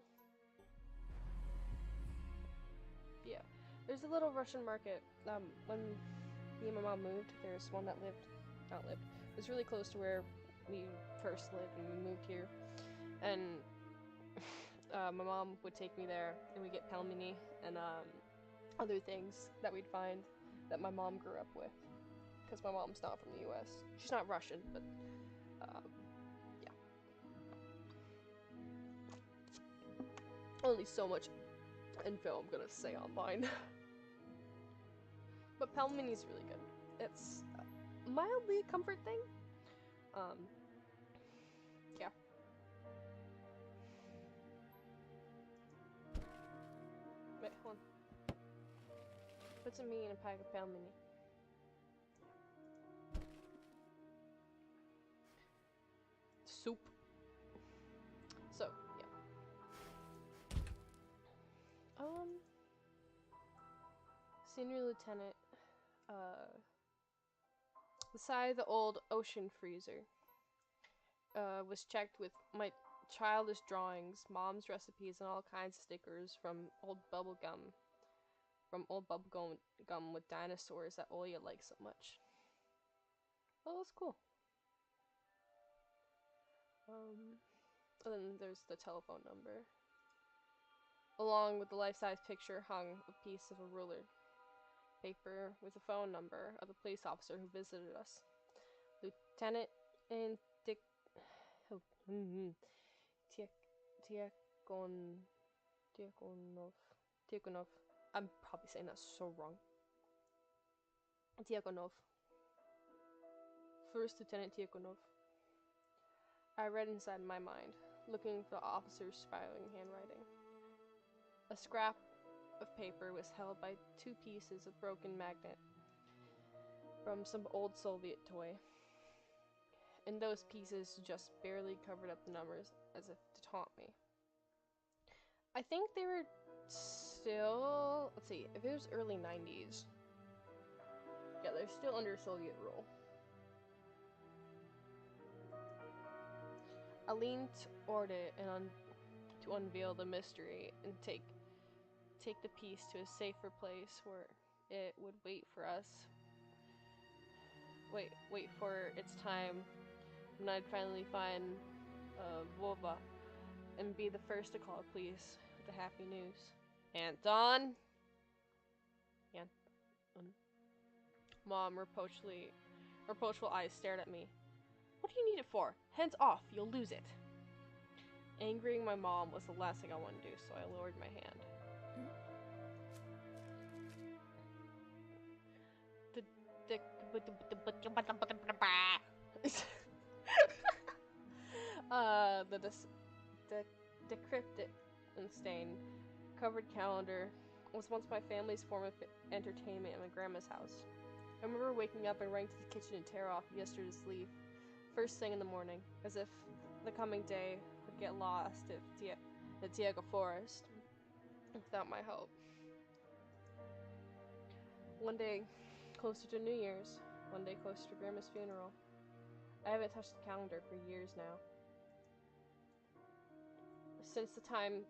Yeah. There's a little Russian market. When me and my mom moved, there's one that it was really close to where we first lived when we moved here. And my mom would take me there and we'd get pelmeni and other things that we'd find that my mom grew up with. Because my mom's not from the US. She's not Russian, but yeah. Only so much info I'm gonna say online. But pelmeni's really good. It's mildly a comfort thing. Yeah. Wait, hold on. Put some meat in a pack of pelmeni. Soup. So, yeah. Senior Lieutenant, the side of the old ocean freezer, was checked with my childish drawings, mom's recipes, and all kinds of stickers from old bubble gum with dinosaurs that Oya likes so much. Oh, that's cool. And then there's the telephone number. Along with the life-size picture hung a piece of a ruler paper with the phone number of the police officer who visited us. Lieutenant and Tiakonov. I'm probably saying that so wrong. Tiakonov. First Lieutenant Tiakonov. I read inside my mind, looking for the officer's spiraling handwriting. A scrap of paper was held by 2 pieces of broken magnet from some old Soviet toy. And those pieces just barely covered up the numbers as if to taunt me. I think they were still, let's see, if it was early 90s. Yeah, they're still under Soviet rule. I leaned toward it and to unveil the mystery and take the piece to a safer place where it would wait for us. Wait for its time when I'd finally find Vova and be the first to call the police with the happy news. Anton? Mom, reproachful eyes stared at me. What do you need it for? Hands off, you'll lose it. Angering my mom was the last thing I wanted to do, so I lowered my hand. The decrepit and stained, covered calendar was once my family's form of entertainment at my grandma's house. I remember waking up and running to the kitchen to tear off yesterday's leaf, first thing in the morning, as if the coming day would get lost in the Tiago forest without my help. One day, closer to New Year's, one day closer to Grandma's funeral. I haven't touched the calendar for years now. Since the time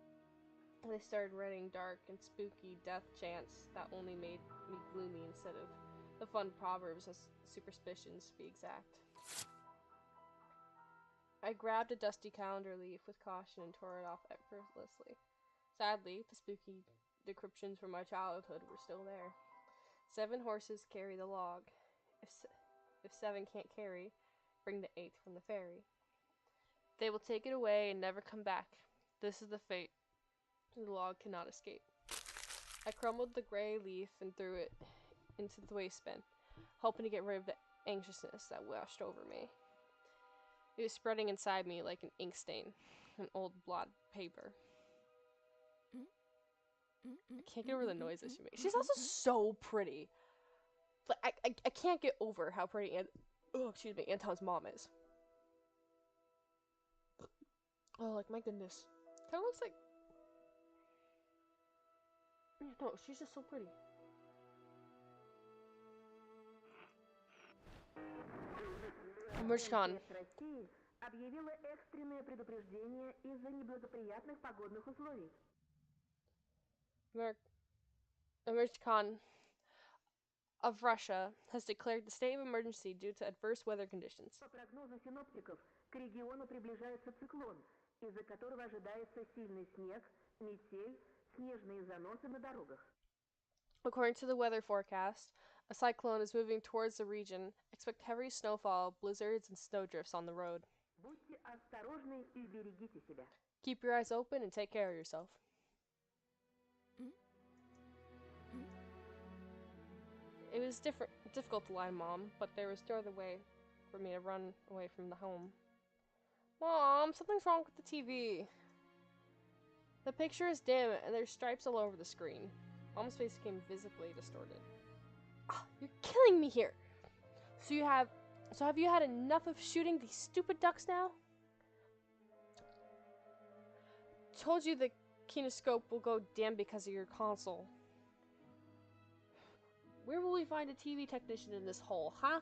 they started writing dark and spooky death chants that only made me gloomy instead of the fun proverbs and superstitions, to be exact. I grabbed a dusty calendar leaf with caution and tore it off effortlessly. Sadly, the spooky decryptions from my childhood were still there. 7 horses carry the log. If 7 can't carry, bring the 8th from the ferry. They will take it away and never come back. This is the fate. The log cannot escape. I crumbled the gray leaf and threw it into the waste bin, hoping to get rid of the anxiousness that washed over me. It was spreading inside me like an ink stain, an old blotted paper. I can't get over the noises she makes. She's also so pretty. Like I can't get over how pretty Anton's mom is. Oh, like, my goodness. Kind of looks like... No, she's just so pretty. Murchkan. России объявила экстренное предупреждение из-за неблагоприятных погодных условий. Murchkan of Russia has declared the state of emergency due to adverse weather conditions. По прогнозу синоптиков, к региону приближается циклон, из-за которого ожидается сильный снег, метель, снежные заносы на дорогах. According to the weather forecast, a cyclone is moving towards the region. Expect heavy snowfall, blizzards, and snowdrifts on the road. Будьте осторожны и берегите себя. Keep your eyes open and take care of yourself. It was difficult to lie to Mom, but there was no other way for me to run away from the home. Mom, something's wrong with the TV. The picture is dim and there's stripes all over the screen. Mom's face became visibly distorted. Ah, you're killing me here. So have you had enough of shooting these stupid ducks now? Told you the kinescope will go dim because of your console. Where will we find a TV technician in this hole, huh?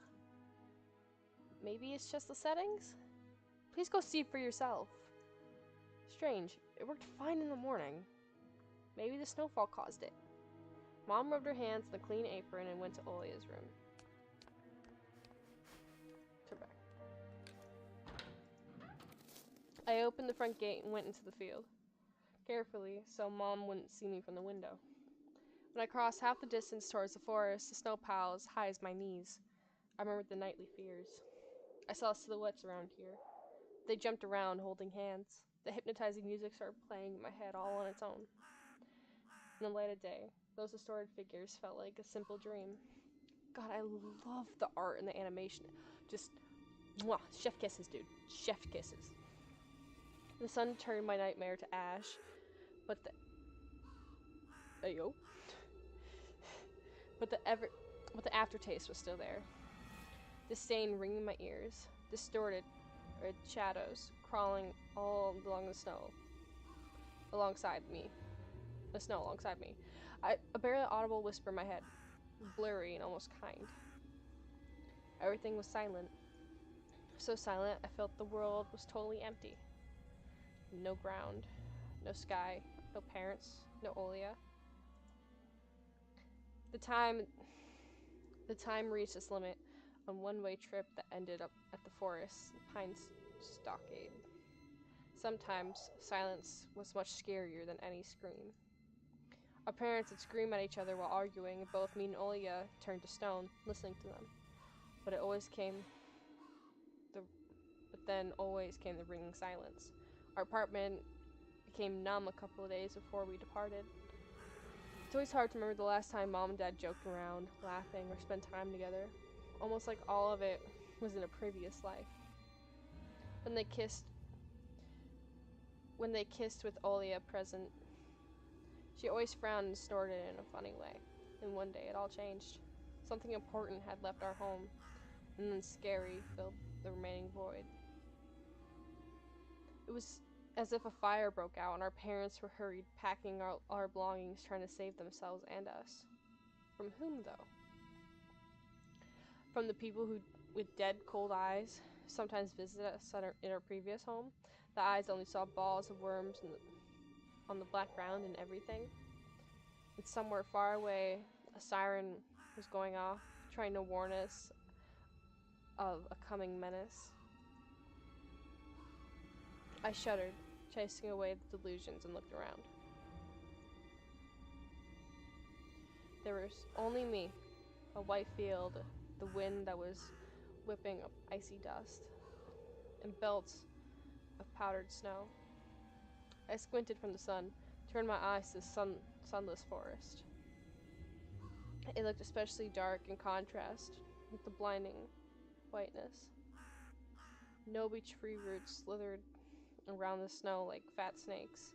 Maybe it's just the settings? Please go see for yourself. Strange, it worked fine in the morning. Maybe the snowfall caused it. Mom rubbed her hands in the clean apron and went to Olia's room. Turn back. I opened the front gate and went into the field. Carefully, so Mom wouldn't see me from the window. When I crossed half the distance towards the forest, the snow piled as high as my knees. I remembered the nightly fears. I saw silhouettes around here. They jumped around, holding hands. The hypnotizing music started playing in my head all on its own. In the light of day, those distorted figures felt like a simple dream. God, I love the art and the animation. Just, mwah, chef kisses, dude. Chef kisses. The sun turned my nightmare to ash, but the but the aftertaste was still there. Disdain ringing my ears, distorted red shadows crawling all along the snow alongside me. The snow alongside me. A barely audible whisper in my head, blurry and almost kind. Everything was silent. So silent, I felt the world was totally empty. No ground, no sky, no parents, no Olia. The time reached its limit on one-way trip that ended up at the forest pine stockade. Sometimes silence was much scarier than any scream. Our parents would scream at each other while arguing, and both me and Olia turned to stone, listening to them. But then always came the ringing silence. Our apartment became numb a couple of days before we departed. It's always hard to remember the last time Mom and Dad joked around, laughing, or spent time together. Almost like all of it was in a previous life. When they kissed with Olia present, she always frowned and snorted in a funny way. And one day it all changed. Something important had left our home, and then scary filled the remaining void. It was as if a fire broke out and our parents were hurried, packing our belongings, trying to save themselves and us. From whom, though? From the people who, with dead, cold eyes, sometimes visited us in our previous home. The eyes only saw balls of worms on the black ground and everything. And somewhere far away, a siren was going off, trying to warn us of a coming menace. I shuddered, chasing away the delusions, and looked around. There was only me, a white field, the wind that was whipping up icy dust, and belts of powdered snow. I squinted from the sun, turned my eyes to the sunless forest. It looked especially dark in contrast with the blinding whiteness. Nobi tree roots slithered around the snow like fat snakes.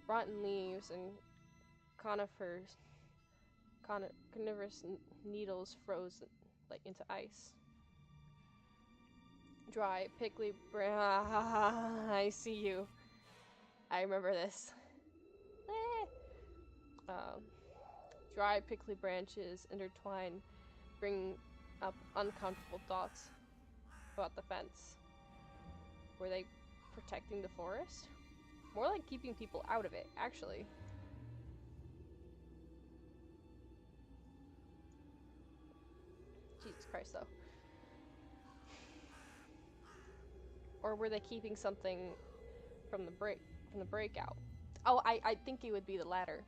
Rotten leaves and coniferous needles froze like into ice. Dry, pickly I see you. I remember this. Dry, prickly branches intertwine, bring up uncomfortable thoughts about the fence. Were they protecting the forest? More like keeping people out of it, actually. Jesus Christ, though. Or were they keeping something from the breakout? Oh, I think it would be the latter.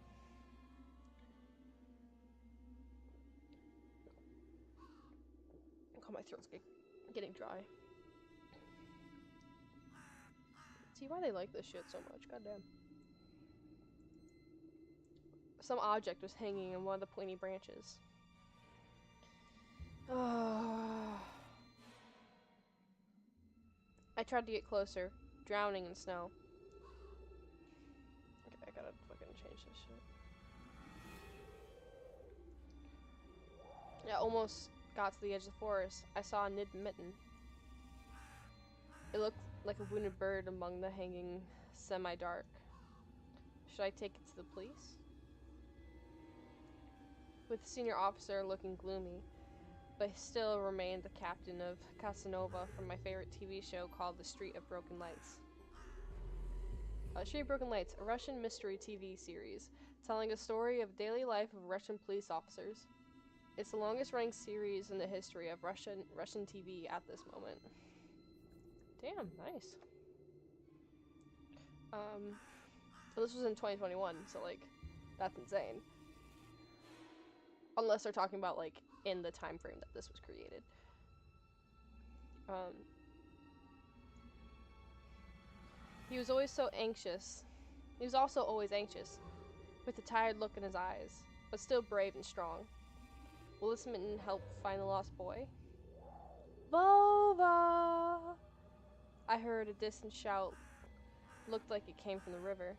Oh, my throat's getting dry. See why they like this shit so much, goddamn. Some object was hanging in one of the pointy branches. I tried to get closer, drowning in snow. Okay, I gotta fucking change this shit. Yeah, almost got to the edge of the forest. I saw a knit mitten. It looked like a wounded bird among the hanging semi-dark. Should I take it to the police? With the senior officer looking gloomy, but still remained the captain of Casanova from my favorite TV show called The Street of Broken Lights. Street of Broken Lights, a Russian mystery TV series telling a story of daily life of Russian police officers. It's the longest running series in the history of Russian TV at this moment. Damn, nice. So this was in 2021, so like, that's insane. Unless they're talking about like in the time frame that this was created. He was always so anxious. He was also always anxious, with a tired look in his eyes, but still brave and strong. Will this mitten help find the lost boy? Vova! I heard a distant shout. Looked like it came from the river.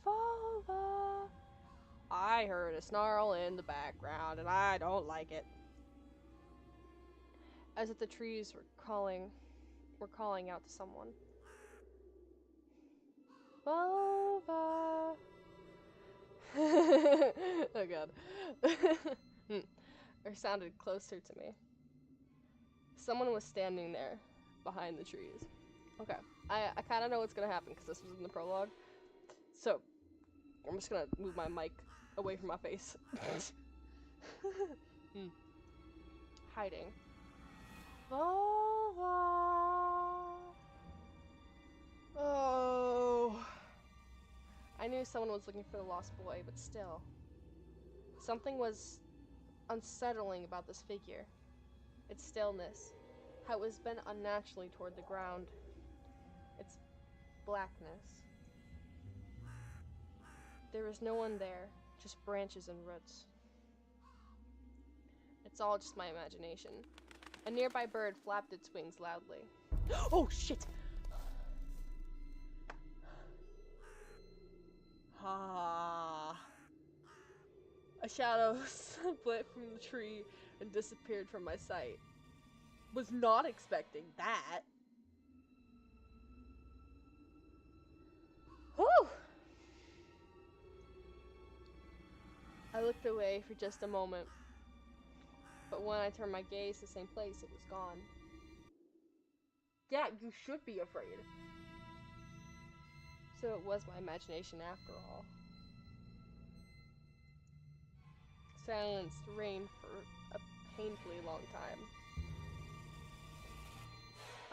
Vova! I heard a snarl in the background, and I don't like it. As if the trees were calling out to someone. Vova! Oh god. Or sounded closer to me. Someone was standing there, behind the trees. Okay, I kind of know what's gonna happen, because this was in the prologue. So, I'm just gonna move my mic away from my face. Hiding. Vova! Oh. I knew someone was looking for the lost boy, but still. Something was unsettling about this figure. Its stillness. How it was bent unnaturally toward the ground. Its blackness. There was no one there, just branches and roots. It's all just my imagination. A nearby bird flapped its wings loudly. Oh shit! Ah. A shadow split from the tree and disappeared from my sight. Was not expecting that. Whew! I looked away for just a moment, but when I turned my gaze to the same place, it was gone. Yeah, you should be afraid. So it was my imagination after all. Silence reigned for a painfully long time.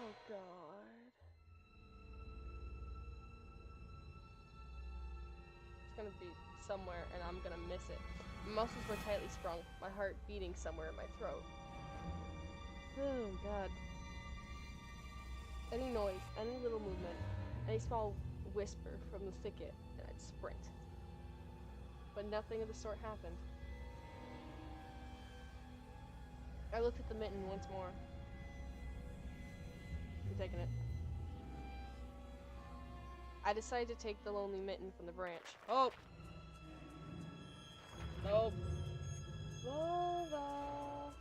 Oh god. It's gonna be somewhere and I'm gonna miss it. My muscles were tightly sprung, my heart beating somewhere in my throat. Oh god. Any noise, any little movement, any small whisper from the thicket, and I'd sprint. But nothing of the sort happened. I looked at the mitten once more. I'm taking it. I decided to take the lonely mitten from the branch. Oh! Nope. Vova!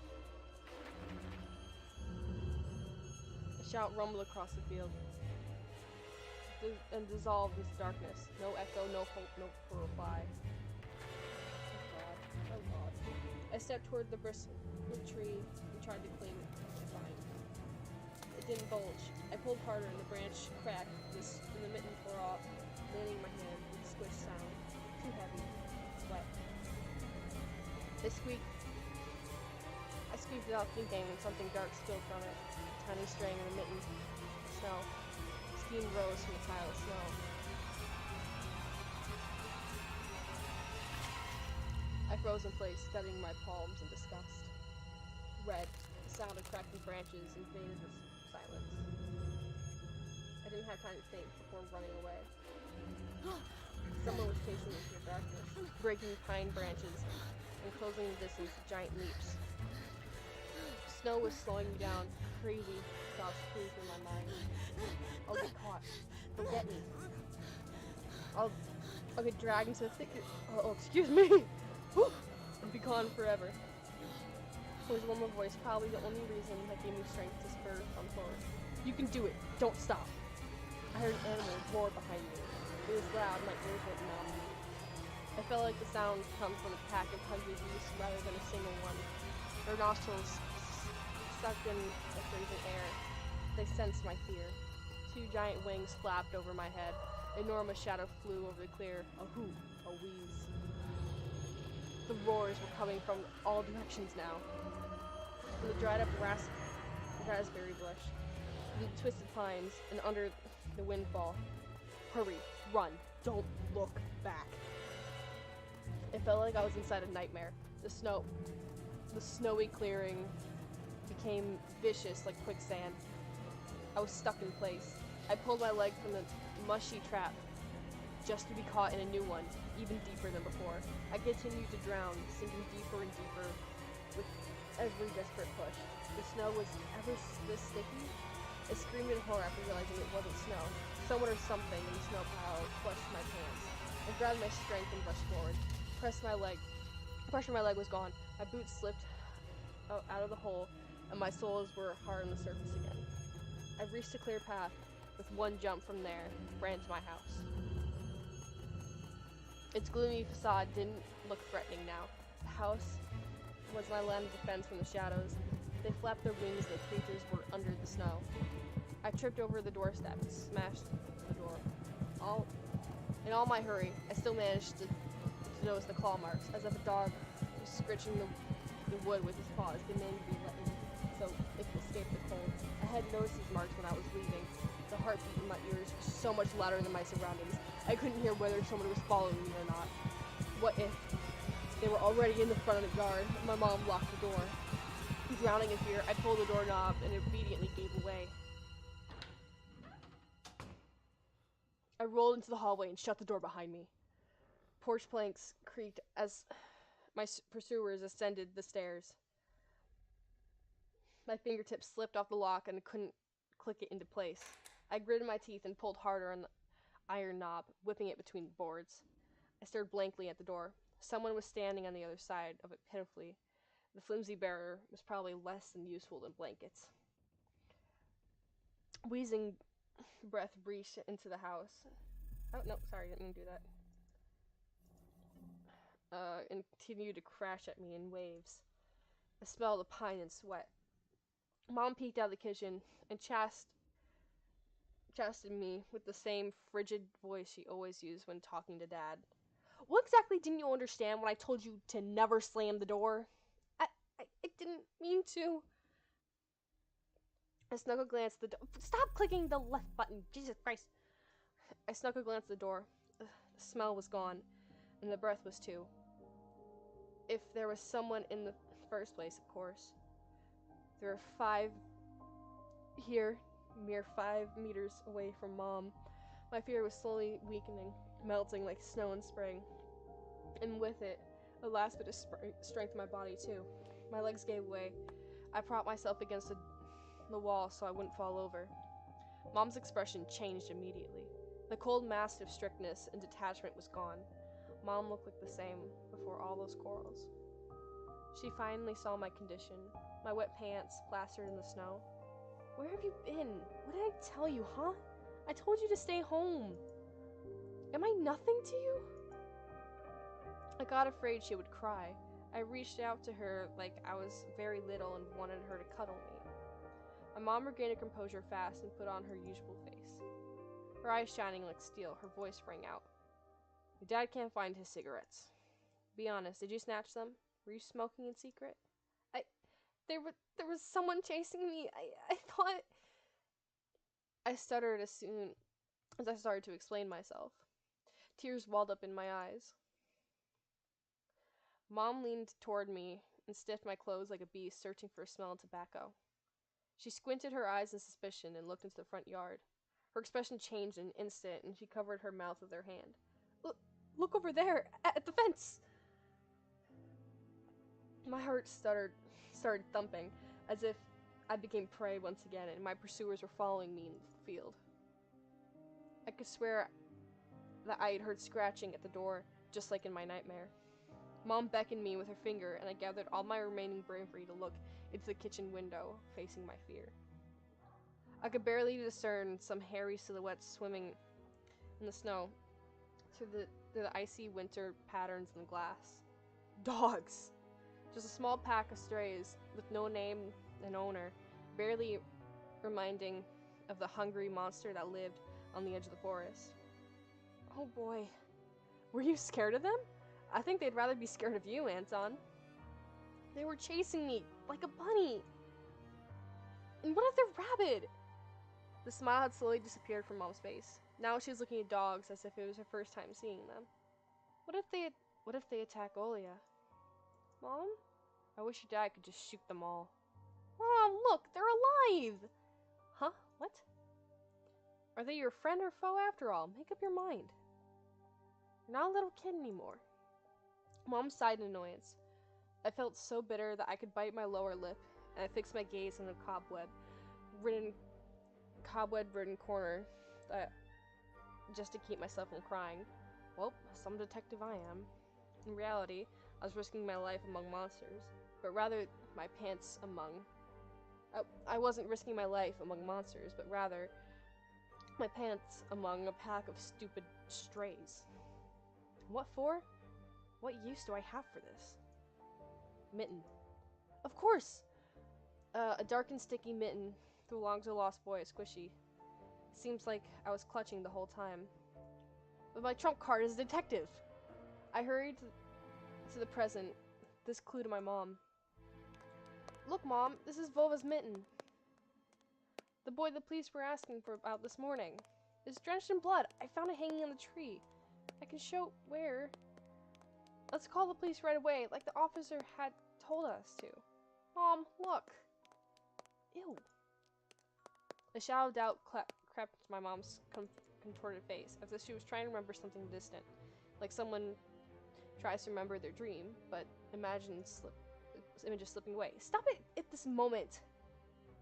A shout rumbled across the field. and dissolved into darkness. No echo, no hope, no reply. Oh god. I stepped toward the bristly tree and tried to cling to find. It didn't bulge. I pulled harder and the branch cracked and the mitten tore off, landing in my hand with a squish sound. Too heavy. Wet. I squeaked it out thinking and something dark spilled from it. A tiny string in the mitten. Snow. Steam rose from the pile of snow. I froze in place, studying my palms in disgust. Red, the sound of cracking branches invaded the silence. I didn't have time to think before running away. Someone was chasing me through the darkness, breaking pine branches and closing the distance with giant leaps. Snow was slowing me down. Crazy thoughts flew through my mind. I'll get caught. They'll get me. I'll get dragged into the thicket. Oh, excuse me. And be gone forever. It was one more voice, probably the only reason that gave me strength to spur on forward. You can do it. Don't stop. I heard an animal roar behind me. It was loud, my ears went numb. I felt like the sound come from a pack of hungry beasts rather than a single one. Their nostrils sucked in the freezing air. They sensed my fear. Two giant wings flapped over my head. Enormous shadow flew over the clear. A hoot, a wheeze. The roars were coming from all directions now. From the dried up raspberry bush, the twisted pines, and under the windfall. Hurry, run, don't look back. It felt like I was inside a nightmare. The snowy clearing became vicious like quicksand. I was stuck in place. I pulled my leg from the mushy trap just to be caught in a new one, even deeper than before. I continued to drown, sinking deeper and deeper with every desperate push. The snow was ever this sticky. I screamed in horror after realizing it wasn't snow. Someone or something in the snow pile clutched my pants. I grabbed my strength and rushed forward. Pressure my leg was gone. My boots slipped out of the hole, and my soles were hard on the surface again. I reached a clear path. With one jump from there, ran to my house. Its gloomy facade didn't look threatening now. The house was my land of defense from the shadows. They flapped their wings like creatures were under the snow. I tripped over the doorstep and smashed the door. In all my hurry, I still managed to notice the claw marks, as if a dog was scratching the wood with his paws, demanding to be let in so it could escape the cold. I had noticed these marks when I was leaving. The heartbeat in my ears was so much louder than my surroundings. I couldn't hear whether someone was following me or not. What if they were already in the front of the yard and my mom locked the door? Drowning in fear, I pulled the doorknob and it obediently gave away. I rolled into the hallway and shut the door behind me. Porch planks creaked as my pursuers ascended the stairs. My fingertips slipped off the lock and couldn't click it into place. I gritted my teeth and pulled harder on the iron knob, whipping it between the boards. I stared blankly at the door. Someone was standing on the other side of it pitifully. The flimsy barrier was probably less than useful than blankets. Wheezing breath breached into the house. Oh, no, sorry, didn't mean to do that. And continued to crash at me in waves. I smelled of pine and sweat. Mom peeked out of the kitchen and chastised me with the same frigid voice she always used when talking to Dad. What exactly didn't you understand when I told you to never slam the door? I didn't mean to. I snuck a glance at the door. Stop clicking the left button, Jesus Christ. I snuck a glance at the door. The smell was gone, and the breath was too. If there was someone in the first place, of course. There were 5 here, mere 5 meters away from Mom. My fear was slowly weakening, melting like snow in spring. And with it, the last bit of strength in my body, too. My legs gave way. I propped myself against the wall so I wouldn't fall over. Mom's expression changed immediately. The cold mask of strictness and detachment was gone. Mom looked like the same before all those quarrels. She finally saw my condition, my wet pants plastered in the snow. Where have you been? What did I tell you, huh? I told you to stay home. Am I nothing to you? I got afraid she would cry. I reached out to her like I was very little and wanted her to cuddle me. My mom regained her composure fast and put on her usual face. Her eyes shining like steel, her voice rang out. Your dad can't find his cigarettes. Be honest, did you snatch them? Were you smoking in secret? There was someone chasing me. I thought... I stuttered as soon as I started to explain myself. Tears welled up in my eyes. Mom leaned toward me and sniffed my clothes like a beast searching for a smell of tobacco. She squinted her eyes in suspicion and looked into the front yard. Her expression changed in an instant, and she covered her mouth with her hand. Look over there, at the fence! My heart started thumping, as if I became prey once again, and my pursuers were following me in the field. I could swear that I had heard scratching at the door, just like in my nightmare. Mom beckoned me with her finger, and I gathered all my remaining bravery to look into the kitchen window, facing my fear. I could barely discern some hairy silhouettes swimming in the snow through the icy winter patterns in the glass. Dogs! Just a small pack of strays with no name and owner, barely reminding of the hungry monster that lived on the edge of the forest. Oh boy. Were you scared of them? I think they'd rather be scared of you, Anton. They were chasing me like a bunny. And what if they're rabid? The smile had slowly disappeared from Mom's face. Now she was looking at dogs as if it was her first time seeing them. What if they attack Olia? Mom? I wish your dad could just shoot them all. Mom, look, they're alive! Huh? What? Are they your friend or foe after all? Make up your mind. You're not a little kid anymore. Mom sighed in annoyance. I felt so bitter that I could bite my lower lip, and I fixed my gaze on the cobweb-ridden corner just to keep myself from crying. Well, some detective I am. In reality, I was risking my life among monsters, but rather my pants among... I wasn't risking my life among monsters, but rather my pants among a pack of stupid strays. What for? What use do I have for this? Mitten. Of course! A dark and sticky mitten belonged to a lost boy, squishy. Seems like I was clutching the whole time. But my trump card is a detective! I hurried to the present, this clue to my mom. Look, Mom, this is Volva's mitten. The boy the police were asking for about this morning. It's drenched in blood. I found it hanging on the tree. I can show where. Let's call the police right away, like the officer had told us to. Mom, look. Ew. A shadow of doubt crept to my mom's contorted face, as if she was trying to remember something distant, like someone tries to remember their dream, but images slipping away. Stop it at this moment!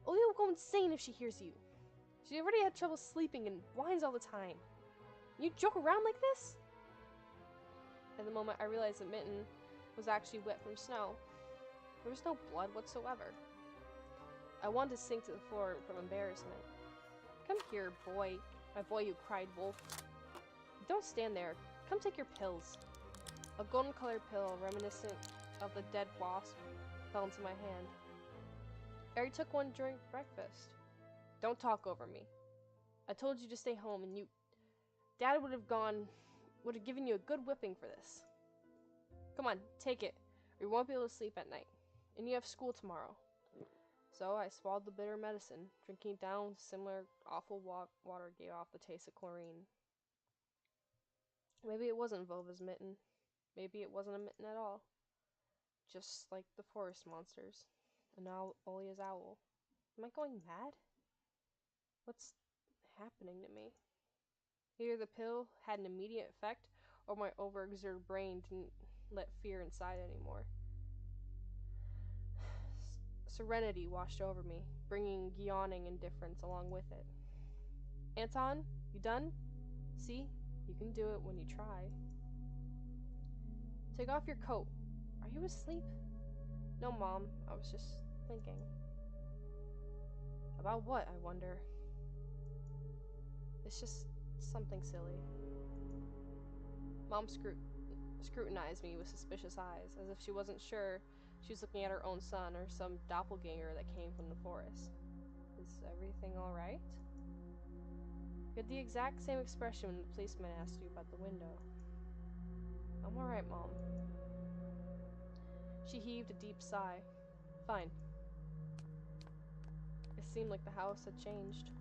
Olia will go insane if she hears you. She already had trouble sleeping and whines all the time. You joke around like this? At the moment, I realized that Mitten was actually wet from snow. There was no blood whatsoever. I wanted to sink to the floor from embarrassment. Come here, boy. My boy who cried wolf. Don't stand there. Come take your pills. A golden-colored pill reminiscent of the dead wasp fell into my hand. I already took one during breakfast. Don't talk over me. I told you to stay home and Dad would have given you a good whipping for this. Come on, take it, or you won't be able to sleep at night. And you have school tomorrow. So I swallowed the bitter medicine, drinking it down. Similar awful water gave off the taste of chlorine. Maybe it wasn't Volva's mitten. Maybe it wasn't a mitten at all. Just like the forest monsters. And now Olia's owl. Am I going mad? What's happening to me? Either the pill had an immediate effect, or my overexerted brain didn't let fear inside anymore. Serenity washed over me, bringing yawning indifference along with it. Anton, you done? See? You can do it when you try. Take off your coat. Are you asleep? No, Mom. I was just thinking. About what, I wonder? It's just something silly. Mom scrutinized me with suspicious eyes, as if she wasn't sure she was looking at her own son or some doppelganger that came from the forest. Is everything alright? You had the exact same expression when the policeman asked you about the window. I'm alright, Mom. She heaved a deep sigh. Fine. It seemed like the house had changed.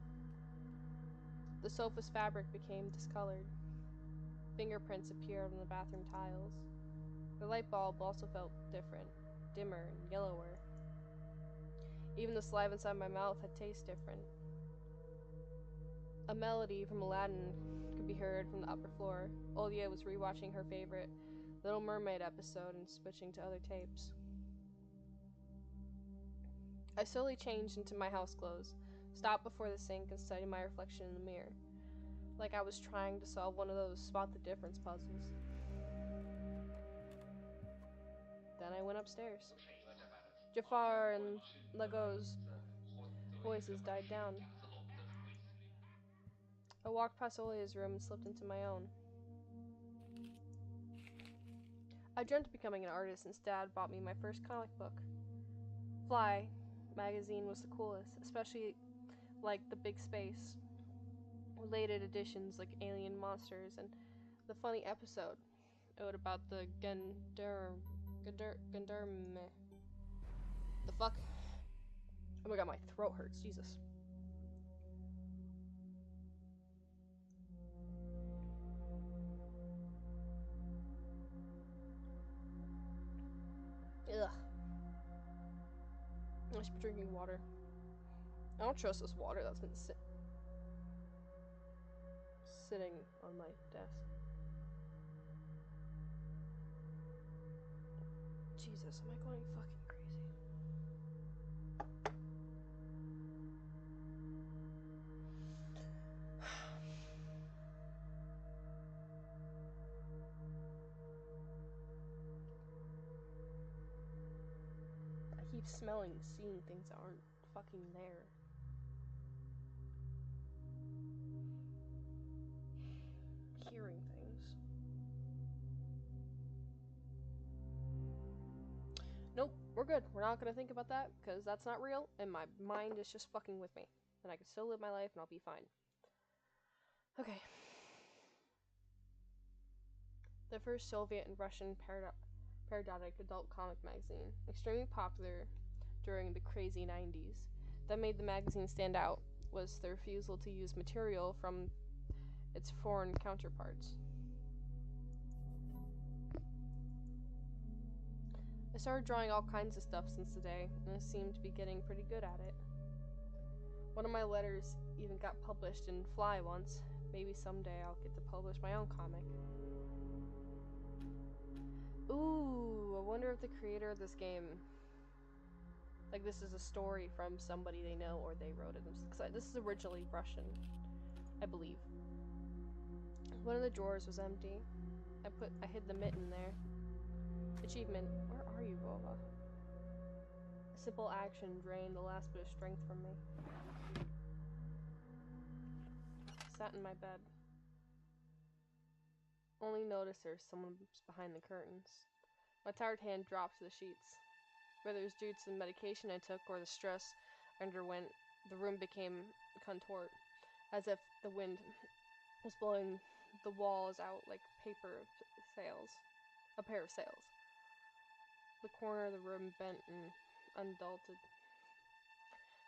The sofa's fabric became discolored. Fingerprints appeared on the bathroom tiles. The light bulb also felt different, dimmer and yellower. Even the saliva inside my mouth had taste different. A melody from Aladdin could be heard from the upper floor. Olya was rewatching her favorite Little Mermaid episode and switching to other tapes. I slowly changed into my house clothes, stopped before the sink and studied my reflection in the mirror, like I was trying to solve one of those spot the difference puzzles. Then I went upstairs. Jafar and Lego's voices died down. I walked past Olya's room and slipped into my own. I dreamt of becoming an artist since Dad bought me my first comic book. Fly magazine was the coolest, especially like the Big Space. Related editions like Alien Monsters and the funny episode about the Gendarme. The fuck? Oh my god, my throat hurts. Jesus. Ugh. I should be drinking water. I don't trust this water that's been sitting on my desk. Jesus, am I going fucking crazy? I keep seeing things that aren't fucking there. Hearing things. Nope, we're good. We're not gonna think about that because that's not real and my mind is just fucking with me. And I can still live my life and I'll be fine. Okay. The first Soviet and Russian periodic adult comic magazine, extremely popular during the crazy 90s, that made the magazine stand out was the refusal to use material from its foreign counterparts. I started drawing all kinds of stuff since the day, and I seemed to be getting pretty good at it. One of my letters even got published in Fly once. Maybe someday I'll get to publish my own comic. Ooh, I wonder if the creator of this game, like this is a story from somebody they know or they wrote it. Because this is originally Russian, I believe. One of the drawers was empty. I hid the mitten there. Achievement. Where are you, Vova? A simple action drained the last bit of strength from me. Sat in my bed. Only noticed there's someone behind the curtains. My tired hand dropped to the sheets. Whether it was due to the medication I took or the stress I underwent, the room became contort, as if the wind was blowing the walls out like a pair of sails. The corner of the room bent and undulated.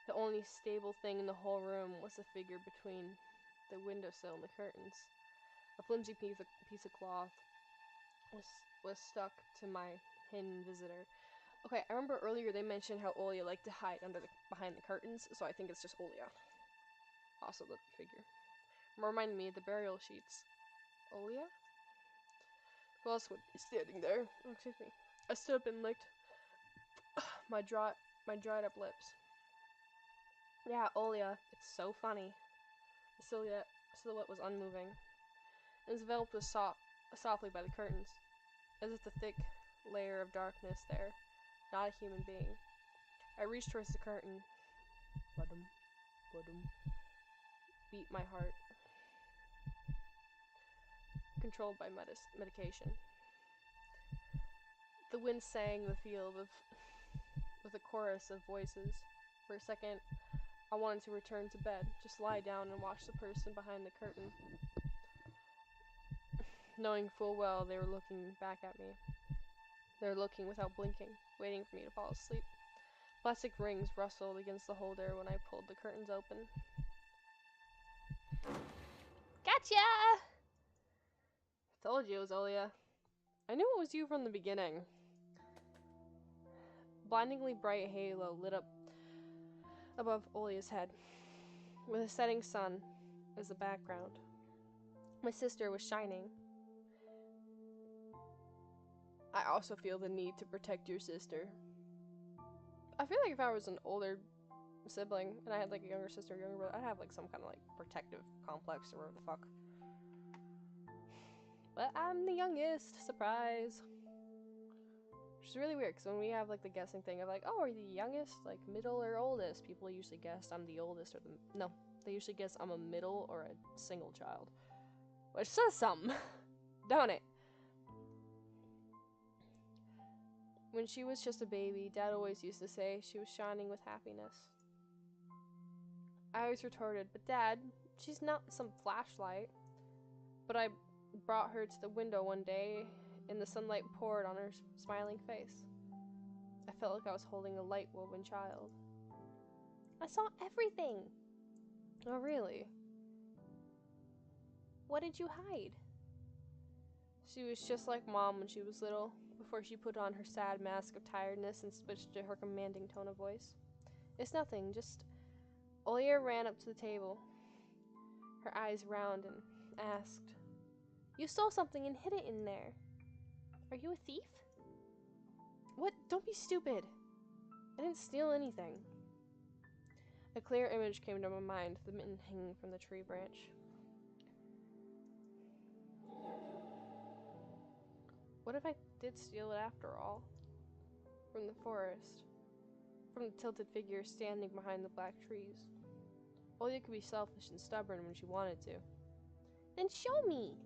The only stable thing in the whole room was the figure between the windowsill and the curtains. A flimsy piece of cloth was stuck to my hidden visitor. Okay, I remember earlier they mentioned how Olya liked to hide behind the curtains, so I think it's just Olya. Also the figure. Reminded me of the burial sheets. Olya? Who else would be standing there? Oh, excuse me. I stood up and licked my dried up lips. Yeah, Olya. It's so funny. The silhouette was unmoving. It was enveloped softly by the curtains, as if the thick layer of darkness there, not a human being. I reached towards the curtain. Budum, budum. Beat my heart. controlled by medication. The wind sang the field with a chorus of voices. For a second, I wanted to return to bed, just lie down and watch the person behind the curtain, knowing full well they were looking back at me. They were looking without blinking, waiting for me to fall asleep. Plastic rings rustled against the holder when I pulled the curtains open. Gotcha! Told you it was Olia. I knew it was you from the beginning. Blindingly bright halo lit up above Olia's head, with a setting sun as the background. My sister was shining. I also feel the need to protect your sister. I feel like if I was an older sibling and I had like a younger sister, younger brother, I'd have like some kind of like protective complex or whatever the fuck. But I'm the youngest, surprise. Which is really weird, because when we have like the guessing thing of like, oh, are you the youngest, like middle or oldest? People usually guess I'm the oldest or the, no, they usually guess I'm a middle or a single child. Which says something, don't it? When she was just a baby, Dad always used to say she was shining with happiness. I always retorted, but Dad, she's not some flashlight. But I brought her to the window one day, and the sunlight poured on her smiling face. I felt like I was holding a light-woven child. I saw everything! Oh, really? What did you hide? She was just like Mom when she was little, before she put on her sad mask of tiredness and switched to her commanding tone of voice. It's nothing, just... Olia ran up to the table, her eyes round, and asked, "You stole something and hid it in there. Are you a thief?" What? Don't be stupid. I didn't steal anything. A clear image came to my mind, the mitten hanging from the tree branch. What if I did steal it after all? From the forest. From the tilted figure standing behind the black trees. Olia could be selfish and stubborn when she wanted to. Then show me!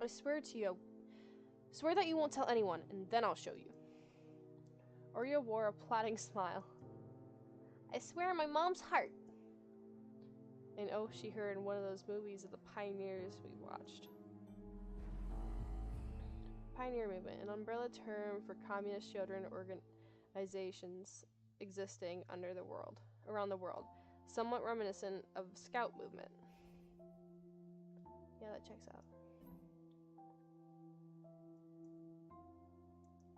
I swear to you. Swear that you won't tell anyone, and then I'll show you. Olia wore a plaiting smile. I swear on my mom's heart. An oath she heard in one of those movies of the pioneers we watched. Pioneer movement, an umbrella term for communist children organizations existing around the world, somewhat reminiscent of Scout movement. Yeah, that checks out.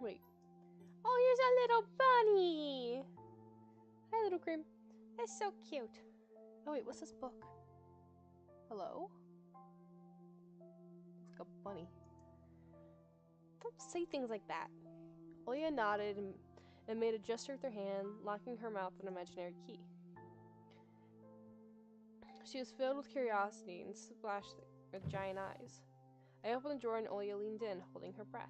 Wait. Oh, here's a little bunny! Hi, little cream. That's so cute. Oh, wait, what's this book? Hello? It's like a bunny. Don't say things like that. Olia nodded and made a gesture with her hand, locking her mouth with an imaginary key. She was filled with curiosity and splashed with giant eyes. I opened the drawer and Olia leaned in, holding her breath.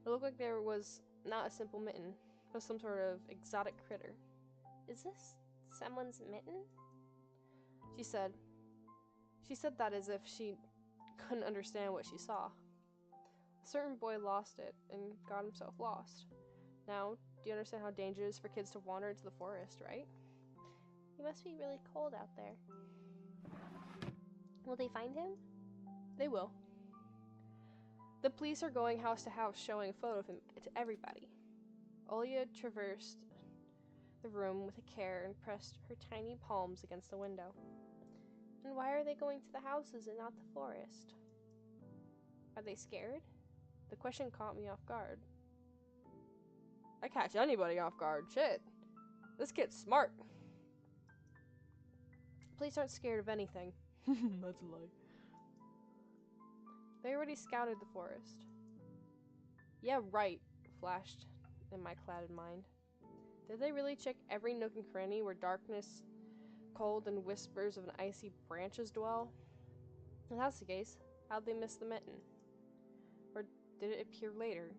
It looked like there was not a simple mitten, but some sort of exotic critter. Is this someone's mitten? She said. She said that as if she couldn't understand what she saw. A certain boy lost it and got himself lost. Now, do you understand how dangerous it is for kids to wander into the forest, right? It must be really cold out there. Will they find him? They will. The police are going house to house showing a photo of him to everybody. Olia traversed the room with care and pressed her tiny palms against the window. And why are they going to the houses and not the forest? Are they scared? The question caught me off guard. I catch anybody off guard. Shit. This kid's smart. Police aren't scared of anything. That's a lie. They already scouted the forest. Yeah, right, flashed in my clouded mind. Did they really check every nook and cranny where darkness, cold, and whispers of an icy branches dwell? If that's the case, how'd they miss the mitten? Or did it appear later?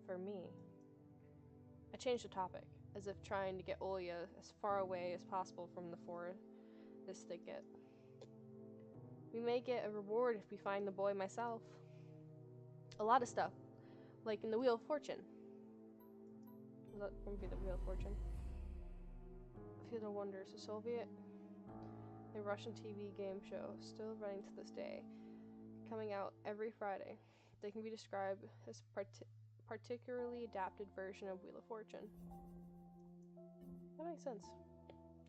For me. I changed the topic, as if trying to get Olia as far away as possible from the forest thicket. We may get a reward if we find the boy myself. A lot of stuff, like in the Wheel of Fortune. That would be the Wheel of Fortune. Theater Wonders, a Soviet and Russian TV game show, still running to this day, coming out every Friday. They can be described as particularly adapted version of Wheel of Fortune. That makes sense.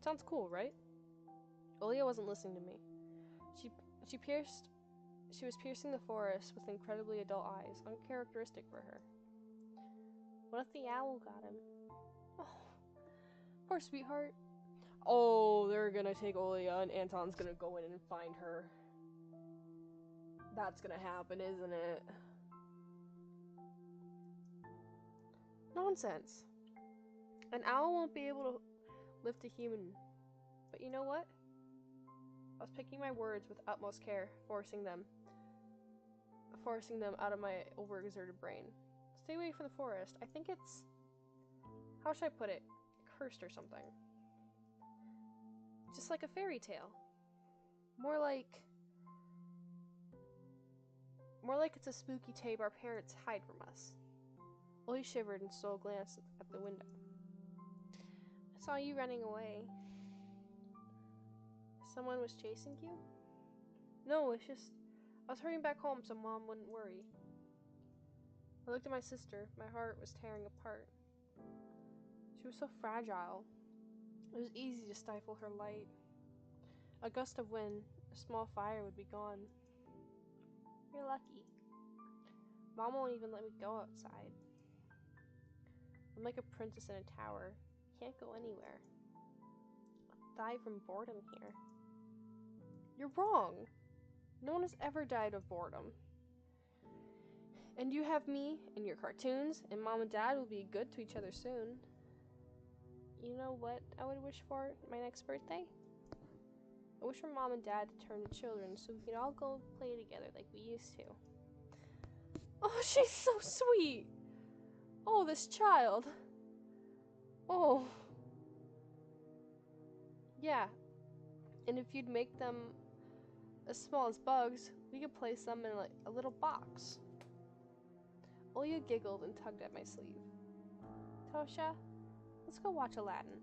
Sounds cool, right? Olia wasn't listening to me. She was piercing the forest with incredibly adult eyes, uncharacteristic for her. What if the owl got him? Oh, poor sweetheart. Oh, they're gonna take Olia and Anton's gonna go in and find her. That's gonna happen, isn't it? Nonsense. An owl won't be able to lift a human. But you know what? I was picking my words with utmost care, forcing them out of my overexerted brain. Stay away from the forest. I think it's... How should I put it? Cursed or something. Just like a fairy tale. More like it's a spooky tape our parents hide from us. Ollie shivered and stole a glance at the window. I saw you running away. Someone was chasing you? No, it's just... I was hurrying back home so Mom wouldn't worry. I looked at my sister. My heart was tearing apart. She was so fragile. It was easy to stifle her light. A gust of wind, a small fire would be gone. You're lucky. Mom won't even let me go outside. I'm like a princess in a tower. Can't go anywhere. I'll die from boredom here. You're wrong. No one has ever died of boredom. And you have me and your cartoons, and Mom and Dad will be good to each other soon. You know what I would wish for my next birthday? I wish for Mom and Dad to turn to children so we could all go play together like we used to. Oh, she's so sweet. Oh, this child. Oh. Yeah. And if you'd make them as small as bugs, we could place them in like a little box. Olia giggled and tugged at my sleeve. Tosha, let's go watch Aladdin.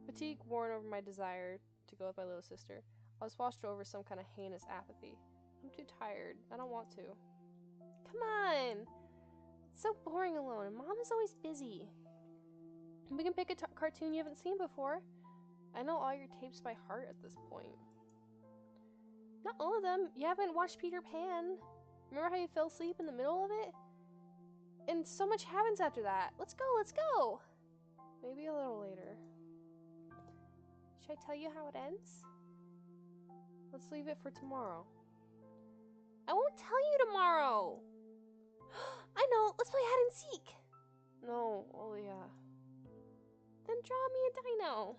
Fatigue worn over my desire to go with my little sister. I was washed over some kind of heinous apathy. I'm too tired. I don't want to. Come on! It's so boring alone, and Mom is always busy. We can pick a cartoon you haven't seen before. I know all your tapes by heart at this point. Not all of them. You haven't watched Peter Pan. Remember how you fell asleep in the middle of it? And so much happens after that. Let's go, let's go! Maybe a little later. Should I tell you how it ends? Let's leave it for tomorrow. I won't tell you tomorrow! I know, let's play hide and seek! No, Olia. Then draw me a dino.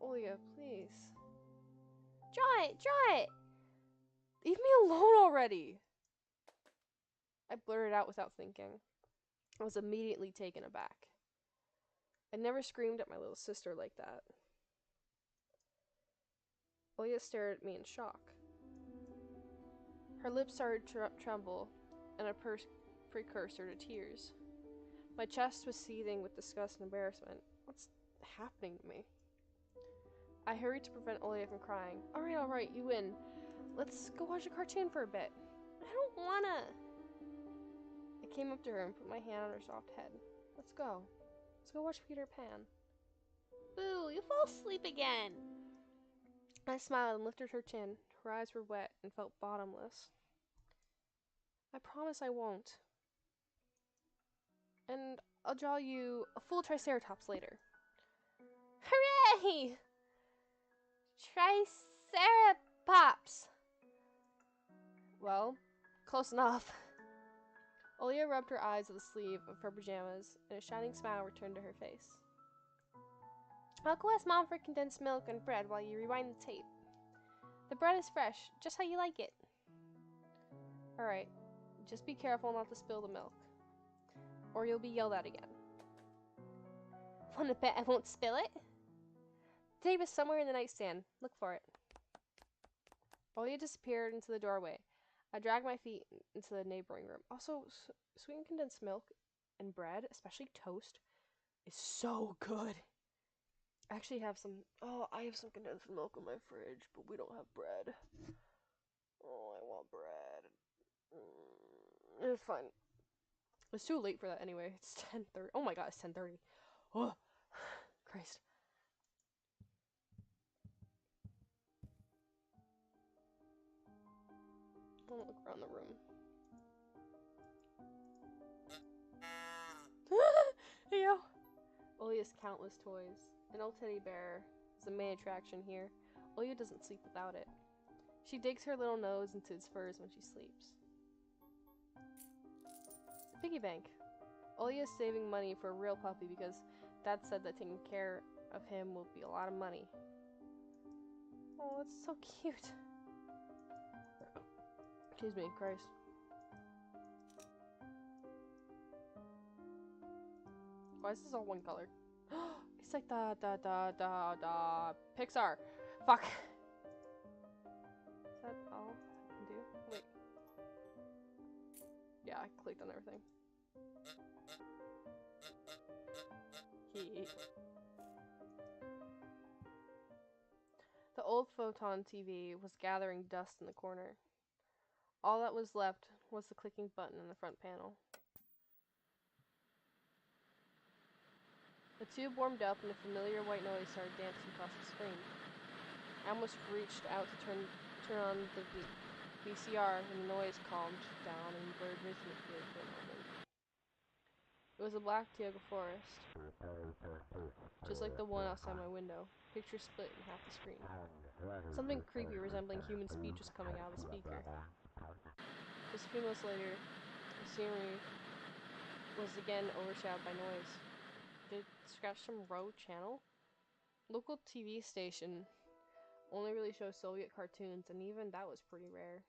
Olia, please. Draw it, draw it! Leave me alone already! I blurted out without thinking. I was immediately taken aback. I never screamed at my little sister like that. Olia stared at me in shock. Her lips started to tremble, and a precursor to tears. My chest was seething with disgust and embarrassment. What's happening to me? I hurried to prevent Olia from crying. Alright, you win. Let's go watch a cartoon for a bit. I don't wanna. I came up to her and put my hand on her soft head. Let's go. Let's go watch Peter Pan. Boo, you fall asleep again. I smiled and lifted her chin. Her eyes were wet and felt bottomless. I promise I won't. And I'll draw you a full Triceratops later. Hooray! Triceratops! Well, close enough. Olia rubbed her eyes with the sleeve of her pajamas, and a shining smile returned to her face. I'll go ask Mom for condensed milk and bread while you rewind the tape. The bread is fresh, just how you like it. Alright, just be careful not to spill the milk, or you'll be yelled at again. Wanna bet I won't spill it? The tape is somewhere in the nightstand. Look for it. Olya disappeared into the doorway. I dragged my feet into the neighboring room. Also, sweetened condensed milk and bread, especially toast, is so good. I actually have some. Oh, I have some condensed milk in my fridge, but we don't have bread. Oh, I want bread. It's fine. It's too late for that anyway. It's 10:30. Oh my god, it's 10:30. Oh, Christ. I want to look around the room. Hey yo. Olya's countless toys. An old teddy bear is the main attraction here. Olya doesn't sleep without it. She digs her little nose into its furs when she sleeps. It's a piggy bank. Olya is saving money for a real puppy because Dad said that taking care of him will be a lot of money. Oh, it's so cute. Excuse me, Christ. Why is this all one color? It's like the Pixar. Fuck. Is that all I can do? Wait. Yeah, I clicked on everything. The old photon TV was gathering dust in the corner. All that was left was the clicking button in the front panel. The tube warmed up and a familiar white noise started dancing across the screen. I almost reached out to turn on the VCR and the noise calmed down and blurred rhythmically for a moment. It was a black Tioga forest, just like the one outside my window. Picture split in half the screen. Something creepy resembling human speech was coming out of the speaker. Just a few minutes later, the scenery was again overshadowed by noise. Did it scratch some rogue channel? Local TV station only really shows Soviet cartoons, and even that was pretty rare.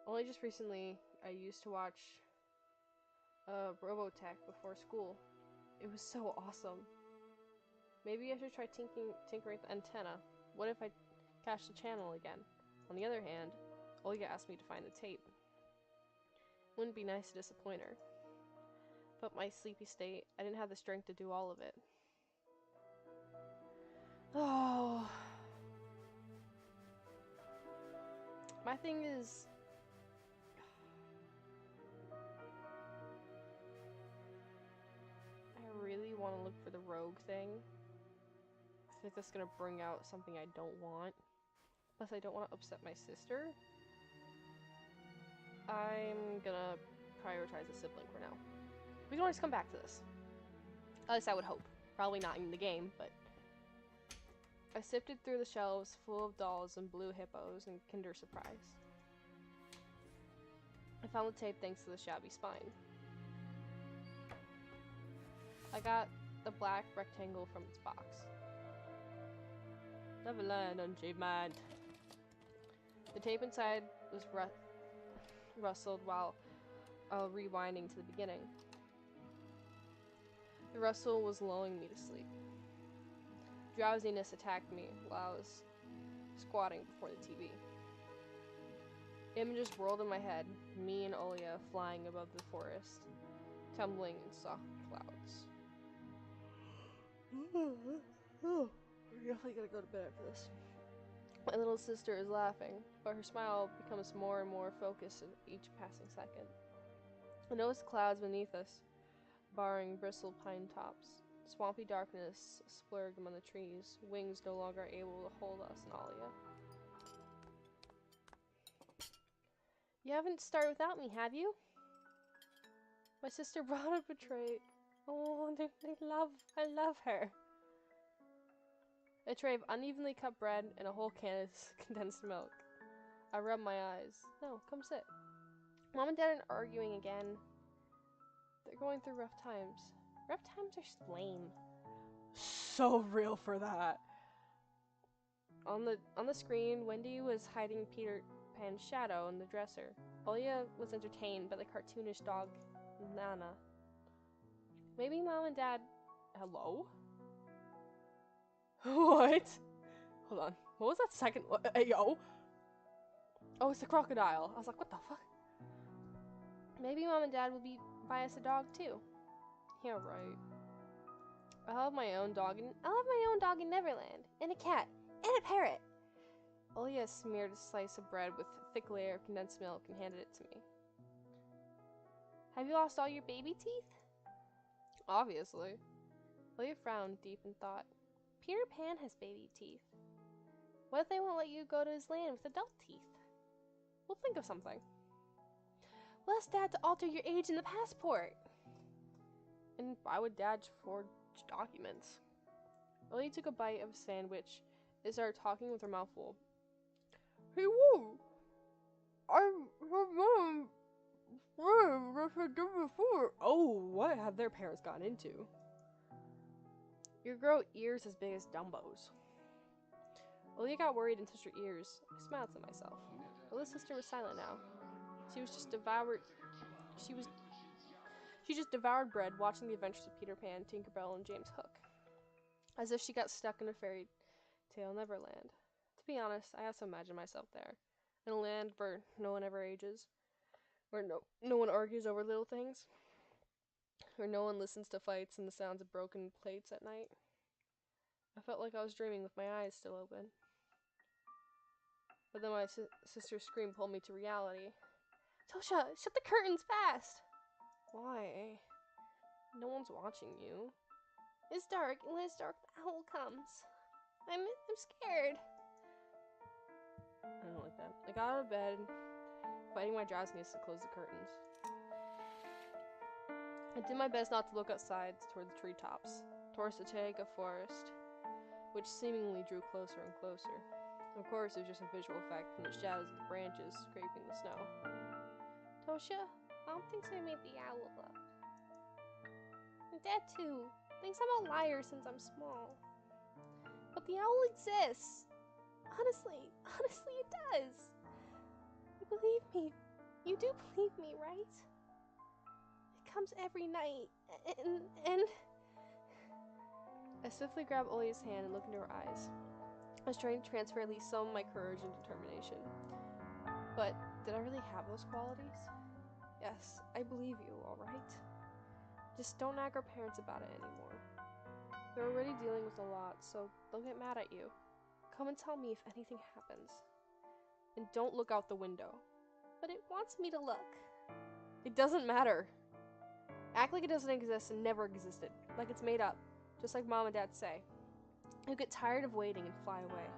Only just recently, I used to watch Robotech before school. It was so awesome. Maybe I should try tinkering with the antenna. What if I catch the channel again? On the other hand, Olga asked me to find the tape. Wouldn't be nice to disappoint her. But my sleepy state, I didn't have the strength to do all of it. Oh. My thing is, I really want to look for the rogue thing. I think that's gonna bring out something I don't want. Plus, I don't want to upset my sister. I'm gonna prioritize a sibling for now. We can always come back to this. At least I would hope. Probably not in the game, but... I sifted through the shelves full of dolls and blue hippos and Kinder Surprise. I found the tape thanks to the shabby spine. I got the black rectangle from its box. Neverland Achievement. The tape inside was rustled while rewinding to the beginning. The rustle was lulling me to sleep. Drowsiness attacked me while I was squatting before the TV. Images whirled in my head, me and Olya flying above the forest, tumbling in soft clouds. We're definitely gonna go to bed after this. My little sister is laughing, but her smile becomes more and more focused in each passing second. I notice clouds beneath us, barring bristled pine tops. Swampy darkness splurged among the trees, wings no longer able to hold us and Olya. You haven't started without me, have you? My sister brought up a tray. Oh, I love her. A tray of unevenly cut bread and a whole can of condensed milk. I rub my eyes. No, come sit. Mom and Dad are arguing again. They're going through rough times. Rough times are lame. So real for that. On the screen, Wendy was hiding Peter Pan's shadow in the dresser. Olya was entertained by the cartoonish dog, Nana. Maybe Mom and Dad... Hello? What? Hold on. What was that second... Hey, yo? Oh, it's a crocodile. I was like, what the fuck? Maybe Mom and Dad will buy us a dog too. Yeah, right. I'll have my own dog in Neverland, and a cat, and a parrot. Olia smeared a slice of bread with a thick layer of condensed milk and handed it to me. Have you lost all your baby teeth? Obviously. Olia frowned deep in thought. Peter Pan has baby teeth. What if they won't let you go to his land with adult teeth? We'll think of something. We'll ask Dad to alter your age in the passport. And why would Dad forge documents? Olia took a bite of a sandwich and started talking with her mouth full. Hey, whoa! Before. Oh, what have their parents gotten into? You grow ears as big as Dumbo's. Olia got worried and touched her ears. I smiled to myself. Olia's sister was silent now. She just devoured bread, watching the adventures of Peter Pan, Tinkerbell, and James Hook. As if she got stuck in a fairy tale Neverland. To be honest, I also imagine myself there. In a land where no one ever ages. Where no one argues over little things. Where no one listens to fights and the sounds of broken plates at night. I felt like I was dreaming with my eyes still open. But then my sister's scream pulled me to reality. Tosha, shut the curtains fast! Why? No one's watching you. It's dark, and when it's dark, the owl comes. I'm scared. I don't like that. I got out of bed, fighting my drowsiness to close the curtains. I did my best not to look outside toward the treetops, towards the Tega forest, which seemingly drew closer and closer. Of course, it was just a visual effect from the shadows of the branches scraping the snow. Tosha, Mom thinks I made the owl up. And Dad, too, thinks I'm a liar since I'm small. But the owl exists. Honestly, it does. You believe me. You do believe me, right? It comes every night, and... I swiftly grabbed Olia's hand and looked into her eyes. I was trying to transfer at least some of my courage and determination. But did I really have those qualities? Yes, I believe you, alright? Just don't nag our parents about it anymore. They're already dealing with a lot, so they'll get mad at you. Come and tell me if anything happens. And don't look out the window. But it wants me to look. It doesn't matter. Act like it doesn't exist and never existed. Like it's made up. Just like Mom and Dad say. You'll get tired of waiting and fly away.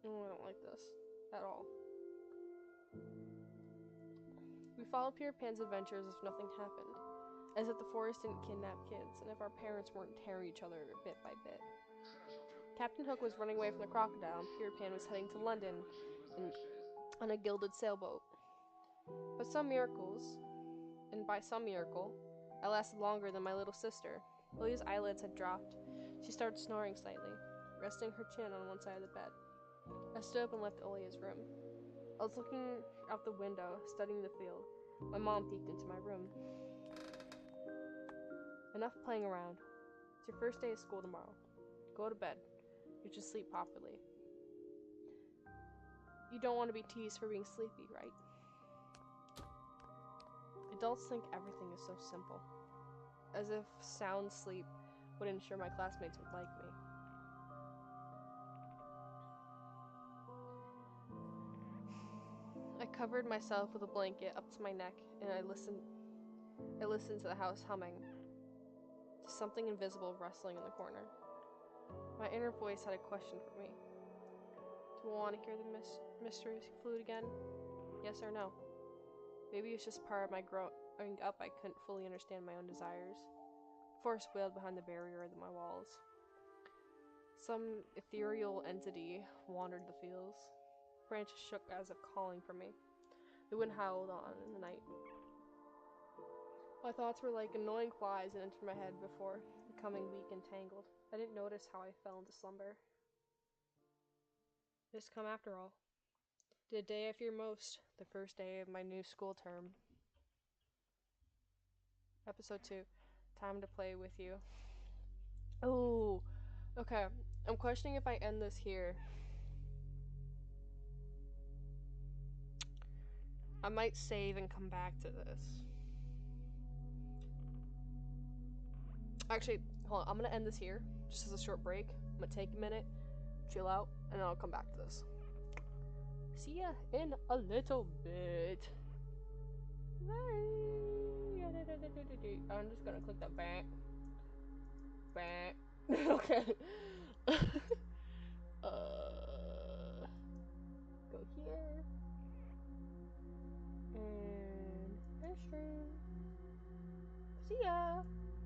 Oh, I don't like this. At all. We followed Peter Pan's adventures as if nothing happened. As if the forest didn't kidnap kids, and if our parents weren't tearing each other bit by bit. Captain Hook was running away from the crocodile, and Peter Pan was heading to London on a gilded sailboat. But some miracles, and by some miracle, I lasted longer than my little sister. Lily's eyelids had dropped. She started snoring slightly, resting her chin on one side of the bed. I stood up and left Olia's room. I was looking out the window, studying the field. My mom peeked into my room. Enough playing around. It's your first day of school tomorrow. Go to bed. You should sleep properly. You don't want to be teased for being sleepy, right? Adults think everything is so simple. As if sound sleep would ensure my classmates would like me. I covered myself with a blanket up to my neck, and I listened to the house humming, to something invisible rustling in the corner. My inner voice had a question for me. Do I want to hear the mystery flute again? Yes or no? Maybe it's just part of my growing up I couldn't fully understand my own desires. The forest wailed behind the barrier of my walls. Some ethereal entity wandered the fields. Branches shook as if calling for me. The wind howled on in the night. My thoughts were like annoying flies that entered my head before becoming weak and tangled. I didn't notice how I fell into slumber. It has come after all. The day I fear most, the first day of my new school term. Episode 2. Time to play with you. Oh, Okay, I'm questioning if I end this here. I might save and come back to this. Actually, hold on. I'm gonna end this here, just as a short break. I'm gonna take a minute, chill out, and then I'll come back to this. See ya in a little bit. Bye. I'm just gonna click that back. Back. Okay. Go here. And end stream. See ya.